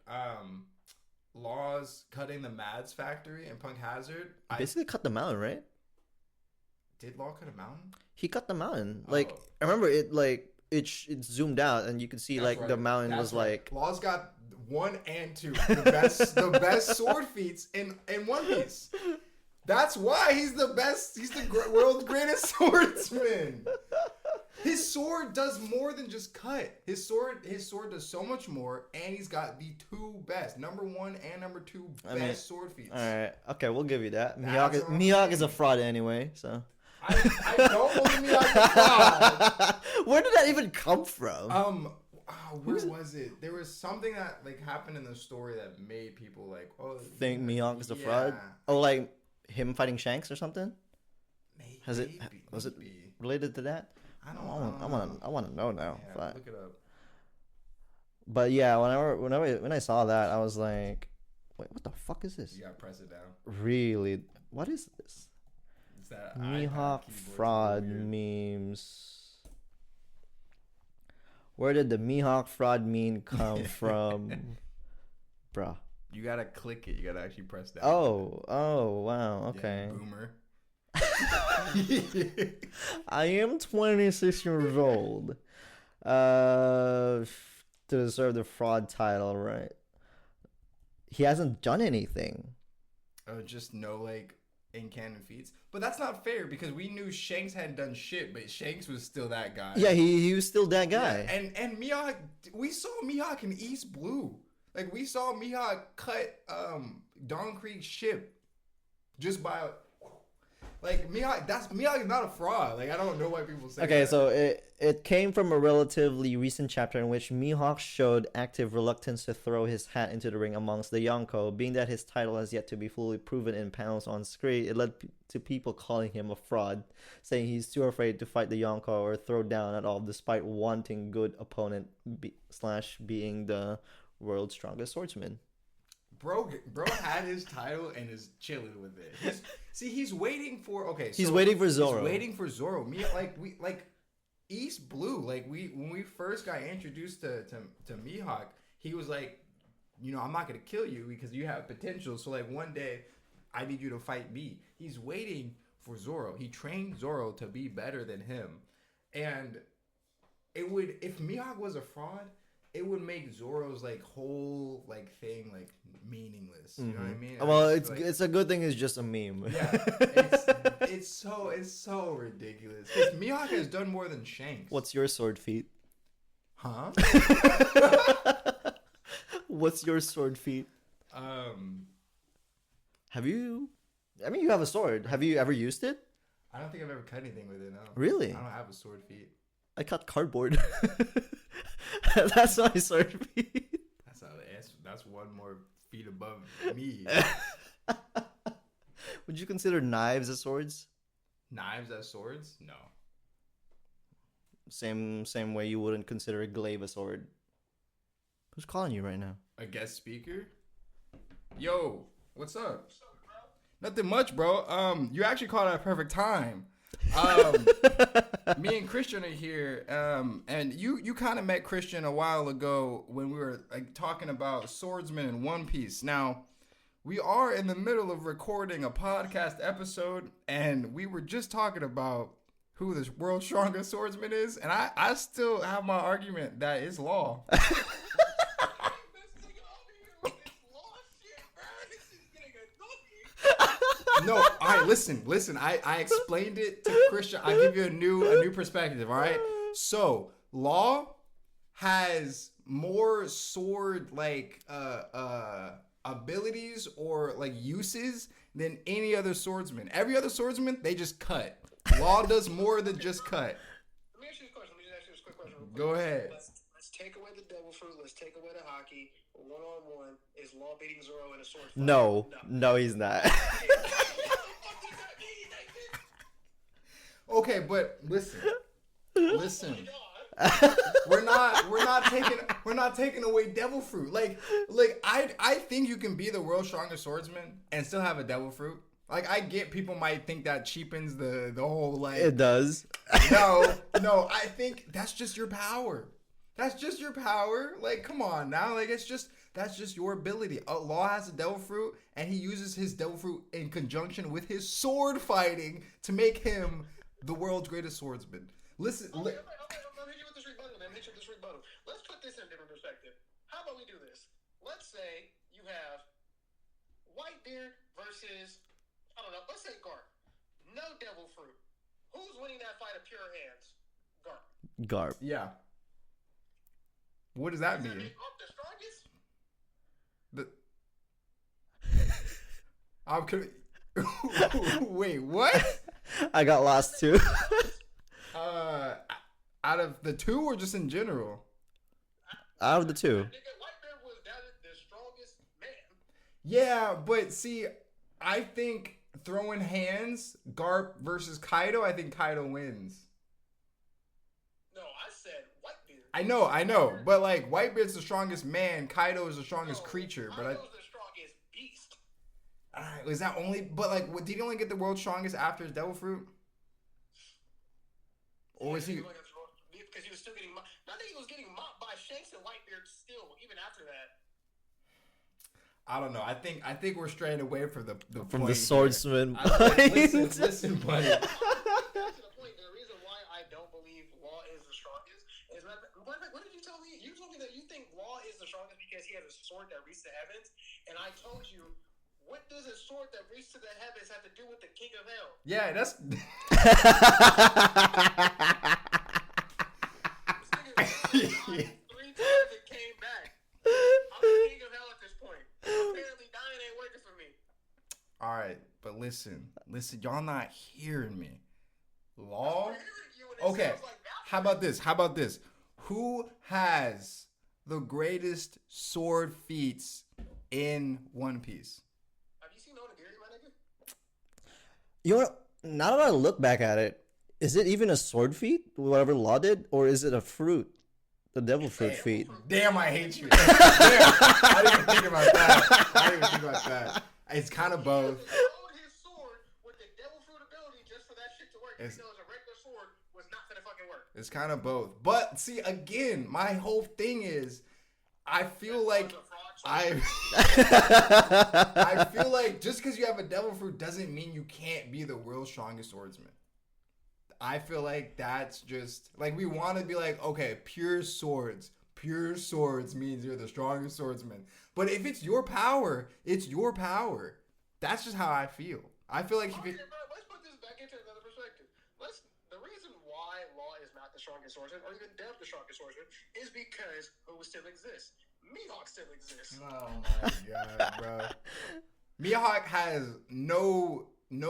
Law's cutting the Mads factory in Punk Hazard. Basically cut the mountain, right? Did Law cut a mountain? He cut the mountain. Like I remember it. Like it zoomed out, and you could see That's like right. the mountain That's was right. like. Law's got 1 and 2, the best sword feats in One Piece. That's why he's the best. He's the world's greatest swordsman. His sword does more than just cut. His sword does so much more, and he's got the 2 best, number 1 and number 2 best sword feats. All right, okay, we'll give you that. Mihawk is a fraud anyway, so. I don't believe Mihawk is a fraud. Where did that even come from? Where was it? There was something that like happened in the story that made people like, think Mihawk is a fraud. Oh, like him fighting Shanks or something. Maybe. Was it related to that? I want to know now. Yeah, look it up. But yeah, when I saw that, I was like, wait, what the fuck is this? You gotta press it down. Really? What is this? It's that Mihawk fraud memes. Where did the Mihawk fraud meme come from? Bruh. You gotta click it. You gotta actually press that. Oh, wow. Okay. Yeah, boomer. I am 26 years old. To deserve the fraud title, right? He hasn't done anything. Oh, just no like in canon feats. But that's not fair because we knew Shanks hadn't done shit, but Shanks was still that guy. Yeah, he was still that guy. Yeah, and Mihawk, we saw Mihawk in East Blue. Like we saw Mihawk cut Dawn Creek's ship just by like Mihawk. Mihawk is not a fraud. Like I don't know why people say. Okay, that. so it came from a relatively recent chapter in which Mihawk showed active reluctance to throw his hat into the ring amongst the Yonko. Being that his title has yet to be fully proven in panels on screen, it led to people calling him a fraud, saying he's too afraid to fight the Yonko or throw down at all, despite wanting good opponent / being the world's strongest swordsman. Bro had his title and is chilling with it. He's waiting for he's waiting for Zoro. He's waiting for Zoro. East Blue. Like when we first got introduced to Mihawk, he was like, I'm not gonna kill you because you have potential. So like one day, I need you to fight me. He's waiting for Zoro. He trained Zoro to be better than him, and if Mihawk was a fraud, it would make Zoro's like whole like thing like meaningless. You know what I mean? Well, it's a good thing. It's just a meme. Yeah, it's so ridiculous. Because Mihawk has done more than Shanks. What's your sword feat? Huh? What's your sword feat? Have you? I mean, you have a sword. Have you ever used it? I don't think I've ever cut anything with it. No. Really? I don't have a sword feat. I cut cardboard. That's my sword feat. That's one more feet above me. Would you consider knives as swords? Knives as swords? No. Same way you wouldn't consider a glaive a sword. Who's calling you right now? A guest speaker? Yo, what's up? What's up, bro? Nothing much, bro. You actually called at a perfect time. Me and Christian are here, and you kind of met Christian a while ago when we were like talking about Swordsman and One Piece. Now, we are in the middle of recording a podcast episode, and we were just talking about who the world's strongest swordsman is, and I still have my argument that it's Law. No, all right, listen. I explained it to Christian. I give you a new perspective, all right? So, Law has more sword like abilities or like uses than any other swordsman. Every other swordsman, they just cut. Law does more than just cut. Let me ask you this question. Let me ask you this quick question. Go ahead. Let's take away the devil fruit. Let's take away the hockey. 1-on-1. Is Law beating Zoro in a sword fight? No, he's not. Okay, but listen. We're not taking away devil fruit. Like I think you can be the world's strongest swordsman and still have a devil fruit. Like I get people might think that cheapens the whole like. It does. No, I think that's just your power. That's just your power. Like, come on now. Like, that's just your ability. Law has a devil fruit, and he uses his devil fruit in conjunction with his sword fighting to make him the world's greatest swordsman. Listen. Okay, I'm hit you with this rebuttal. Let's put this in a different perspective. How about we do this? let's say you have Whitebeard versus, I don't know, let's say Garp. No devil fruit. Who's winning that fight of pure hands? Garp. Garp. Yeah. What does that Does that mean? make Garp the strongest? I'm wait, what? I got lost too. Out of the two or just in general? Out of the two. Nigga, Whitebeard was the strongest man. Yeah, but see, I think throwing hands, Garp versus Kaido, I think Kaido wins. No, I said Whitebeard. I know, but like Whitebeard's the strongest man, Kaido is the strongest creature, but Kaido's the strongest beast. is that only? But like, did he only get the world's strongest after his Devil Fruit? Or was he? Because he was still getting mopped. I think he was getting mopped by Shanks and Whitebeard still, even after that. I don't know. I think we're straying away from the From point the swordsman. Listen, buddy. Back to the point. The reason why I don't believe Law is the strongest is what did you tell me? You told me that you think Law is the strongest because he has a sword that reaches the heavens, and I told you, what does a sword that reaches to the heavens have to do with the King of Hell? Yeah, that's. Three times it came back. I'm the King of Hell at this point. Apparently, dying ain't working for me. All right, but listen, y'all not hearing me. Law. I'm hearing you, and it Okay. sounds like that. How about this? Who has the greatest sword feats in One Piece? Have you seen Onigiri, my nigga? You know, now that I look back at it, is it even a sword feat, whatever Law did, or is it a fruit, the devil fruit feat? Damn, I hate you. Damn, I didn't even think about that. It's kind of both. He load his sword with the devil fruit ability just for that shit to work. Even though a regular sword was not gonna fucking work. It's kind of both. But see, again, my whole thing is, I feel like I feel like just because you have a devil fruit doesn't mean you can't be the world's strongest swordsman. I feel like that's just like we want to be like, okay, pure swords means you're the strongest swordsman. But if it's your power, it's your power. That's just how I feel. I feel like if Okay, it, bro, let's put this back into another perspective. The reason why Law is not the strongest swordsman, or even Dev the strongest swordsman, is because who still exists. Mihawk still exists. oh my god, bro. Mihawk has no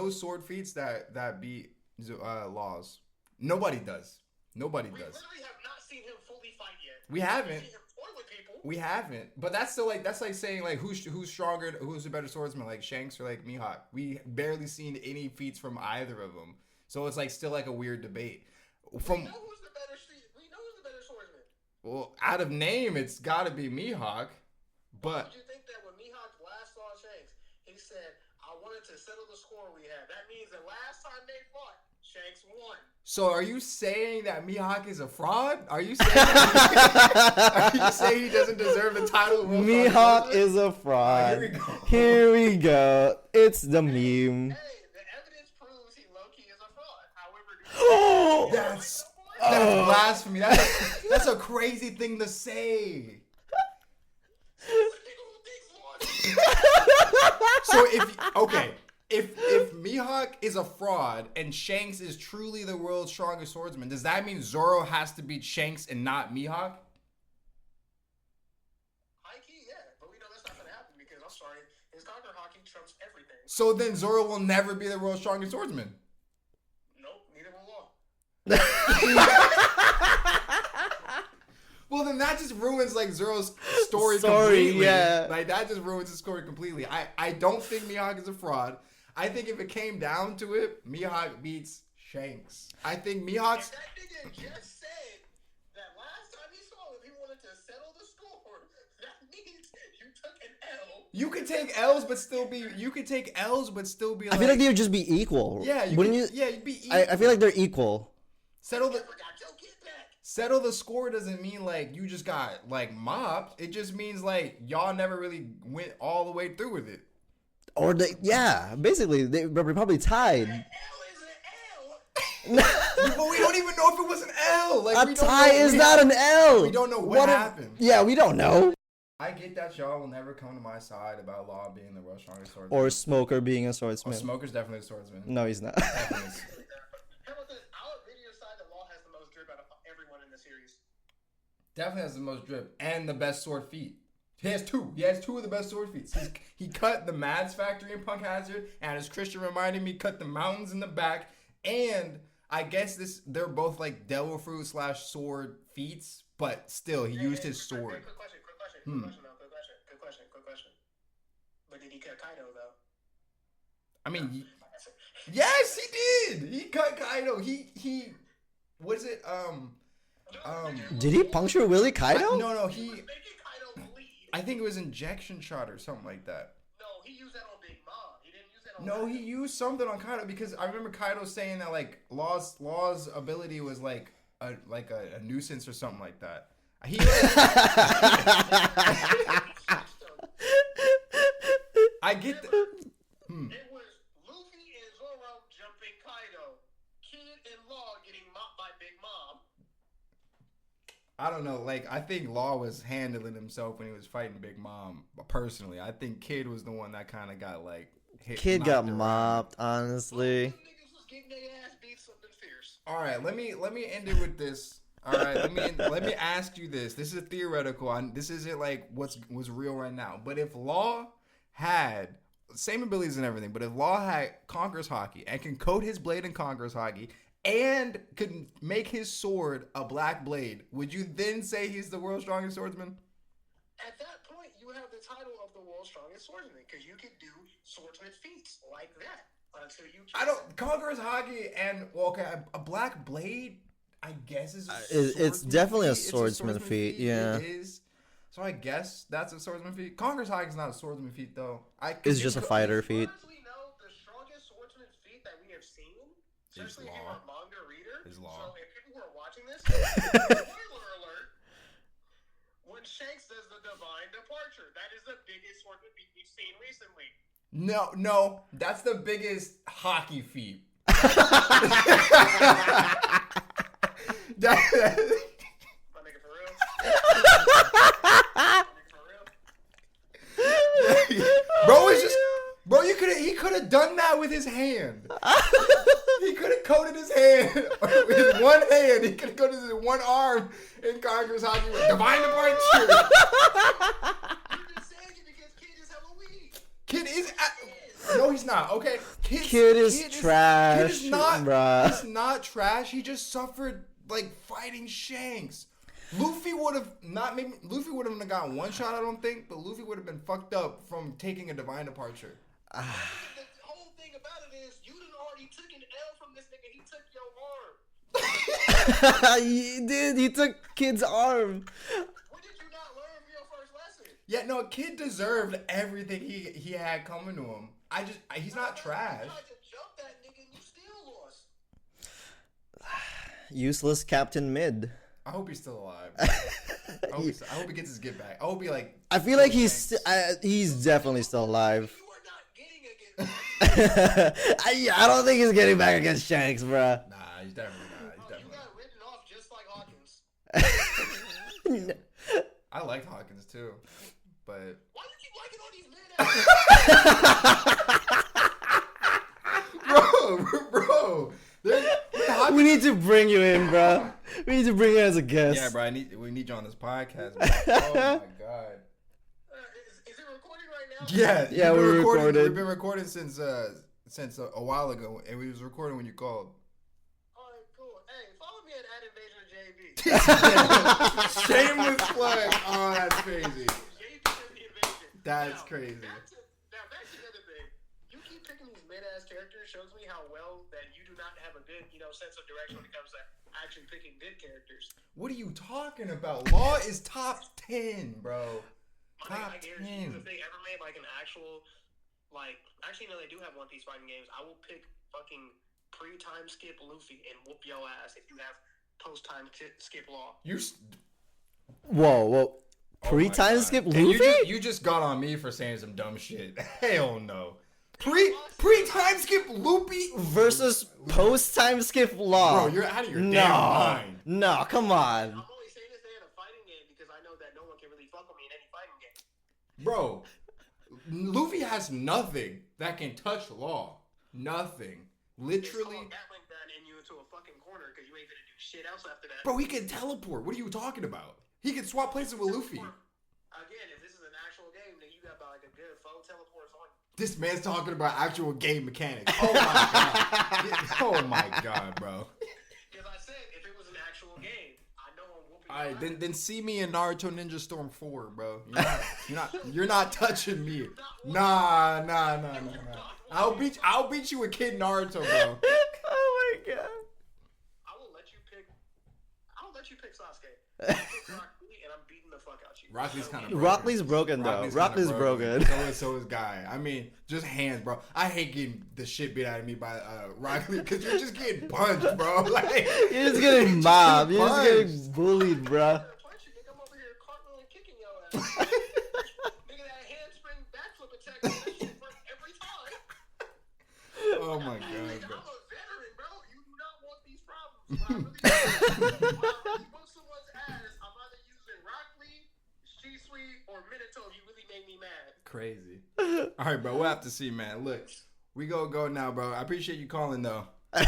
sword feats that beat Laws. Nobody does. We literally have not seen him fully fight yet. We haven't. We've seen him toilet people. We haven't. But that's still like saying like who's stronger, who's a better swordsman, like Shanks or like Mihawk. We barely seen any feats from either of them. So it's like still like a weird debate. We know who's the better swordsman. Well, out of name, it's got to be Mihawk. But Did you think that when Mihawk last saw Shanks, he said, "I wanted to settle the score we had." That means the last time they fought, Shanks won. so are you saying that Mihawk is a fraud? Are you saying are you saying he doesn't deserve the title? Mihawk is a fraud. Here we go. Here we go. It's the meme. Hey, the evidence proves he low-key is a fraud. However, That's blasphemy. That's a crazy thing to say. So if Mihawk is a fraud and Shanks is truly the world's strongest swordsman, does that mean Zoro has to beat Shanks and not Mihawk? High-key, yeah, but we know that's not gonna happen because I'm sorry, his conquer hockey trumps everything. So then Zoro will never be the world's strongest swordsman. Nope, neither will Law. Well, then that just ruins like Zoro's story completely. Yeah. Like that just ruins his story completely. I don't think Mihawk is a fraud. I think if it came down to it, Mihawk beats Shanks. I think Mihawk's. If that nigga just said that last time he saw him, he wanted to settle the score. That means you took an L. You could take L's, but still be. You could take L's, but still be. I feel like they would just be equal. Yeah, Wouldn't you? Yeah, you'd be. Equal. I feel like they're equal. settle the. Never got your kid back. Settle the score doesn't mean like you just got like mopped. It just means like y'all never really went all the way through with it. Or basically they were probably tied. An L is an L. But we don't even know if it was an L. Like A tie is not an L. We don't know what happened. Yeah, we don't know. I get that y'all will never come to my side about Law being the world's strongest swordsman. Or Smoker being a Oh, swordsman. Smoker's definitely a swordsman. No, he's not. Definitely. How about this? I'll admit to your side that Law has the most drip out of everyone in the series. Definitely has the most drip and the best sword feet. He has two. He has two of the best sword feet. He cut the Mads factory in Punk Hazard, and as Christian reminded me, cut the mountains in the back. And I guess they're both like devil fruit / sword feats, but still he used his sword. Quick question. But did he cut Kaido though? I mean, yes, he did. He cut Kaido. He what is it? Did he puncture Willie Kaido? No. He was making Kaido bleed. I think it was injection shot or something like that. No, he used that on Big Mom. He didn't use that on. No, he used something on Kaido because I remember Kaido saying that like Law's ability was like a nuisance or something like that. He I get the, It was Luffy and Zoro jumping Kaido, Kid and Law getting mopped by Big Mom. I don't know. Like I think Law was handling himself when he was fighting Big Mom. Personally, I think Kid was the one that kind of got like hit. Kid got knocked around. mopped, honestly. Those niggas was getting their ass beat something fierce. All right, let me end it with this. All right, let me ask you this. This is theoretical. This isn't like what's real right now. But if Law had same abilities and everything, but if Law had Conqueror's Haki and can coat his blade in Conqueror's Haki and could make his sword a black blade, would you then say he's the world's strongest swordsman? At that point, you have the title of the world's strongest swordsman because you could do swordsman feats like that until you. I don't Conqueror's Haki and a black blade. I guess is It's definitely a It's swordsman feat, yeah. It is. So I guess that's a swordsman feat. Conqueror's Haki is not a swordsman feat though. It's just a fighter feat. Honestly, no, the strongest swordsman feat that we have seen, especially if you're a manga reader. Is Law. So if people who are watching this, spoiler alert, when Shanks does the divine departure, that is the biggest swordsman feat we've seen recently. No, that's the biggest hockey feat. My nigga, for real? My nigga, for real? Bro, it's just he could have done that with his hand. He could have coated his hand with one hand. He could have coated his one arm in Conqueror's Haki with divine departure. You're just saying it because Kid is hella weak. Kid is no, he's not. Okay, Kid is trash, Kid is not. bruh. He's not trash. He just suffered like fighting Shanks. Luffy would have gotten one shot, I don't think, but Luffy would have been fucked up from taking a divine departure. The whole thing about it is you done already took an L from this nigga. He took your arm. He did. He took Kid's arm. What did you not learn from your first lesson? Yeah, no, Kid deserved everything he had coming to him. He's not trash. You tried to jump that nigga and you still lost. Useless Captain Mid. I hope he's still alive. I hope he gets his get back. I hope he like. I feel like he's definitely still alive. You are not getting against I don't think he's getting back against Shanks, bruh. Nah, he's definitely not. He's you definitely got written off just like Hawkins. I liked Hawkins too, but Why you keep liking all these men? bro, We need to bring you in, bro. We need to bring you as a guest. yeah, bro. We need you on this podcast. Bro. Oh my god. Is it recording right now? Yeah, we've been we recorded. We've been recording since a while ago, and we was recording when you called. Alright, cool. Hey, follow me at Invasion of JB. Shameless plug. Oh, that's crazy. JB is the invasion. That's Now, crazy. Back to the other thing. You keep picking these mid-ass characters shows me how well that you do not have a good, sense of direction when it comes to actually picking good characters. What are you talking about? Law is top 10, bro. I Top guarantee you, 10. if they ever made like an actual, actually, no, they do have One Piece fighting games. I will pick fucking pre-time skip Luffy and whoop your ass if you have post-time skip Law. Whoa. Pre-time God. skip And Luffy? you just got on me for saying some dumb shit. Hell no. Pre-time skip Luffy Versus post-time skip Law. Bro, you're out of your damn mind. No, come on. I'm only saying this in a fighting game because I know that no one can really fuck with me in any fighting game. Bro, Luffy has nothing that can touch Law. Nothing. Literally. It's called Gatling gun and you into a fucking corner because you ain't gonna do shit else after that. Bro, he can teleport. What are you talking about? He can swap places with Luffy. Again, if this is an actual game, then you got about like a good 4 teleports on you. This man's talking about actual game mechanics. Oh my god. Oh my god, bro. Because I said if it was an actual game, I know I'm whooping. All right, then see me in Naruto Ninja Storm 4, bro. You're not touching me. Nah. I'll beat you with Kid Naruto, bro. Oh my god. I will let you pick Sasuke. I'll pick Rock Lee, and I'm beating the fuck out you. Rock Lee's kind of Rock Lee's broken though. Rock Lee's broken. So is Guy. I mean, just hands, bro. I hate getting the shit beat out of me by Rock Lee because you're just getting punched, bro. Like You're just getting mobbed. You're just getting bullied, bro. Punch you, nigga. I'm over here cartwheeling, kicking your ass. Nigga, that handspring backflip attack, that shit works every time. Oh my Like, god, bro. I'm a veteran, bro. You do not want these problems. When I really whoop someone's ass, I'm either using Rock Lee, Shisui, or Minato if you really make me mad. Crazy. All right, bro. We'll have to see, man. Look, we go now, bro. I appreciate you calling, though. Alright,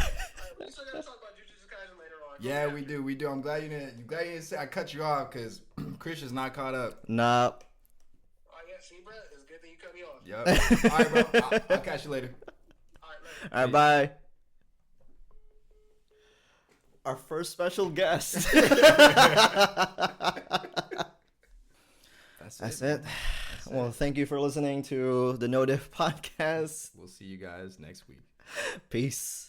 we still gotta talk about Jujutsu Kaisen later on. Yeah, we do. I'm glad you didn't say I cut you off because Christian's not caught up. Nah. Oh, yeah, see, bro? It's a good thing you cut me off. Yup. All right, bro. I'll catch you later. Alright, later. All right, bye. Our first special guest. That's it. Well, thank you for listening to the No Diff podcast. We'll see you guys next week. Peace.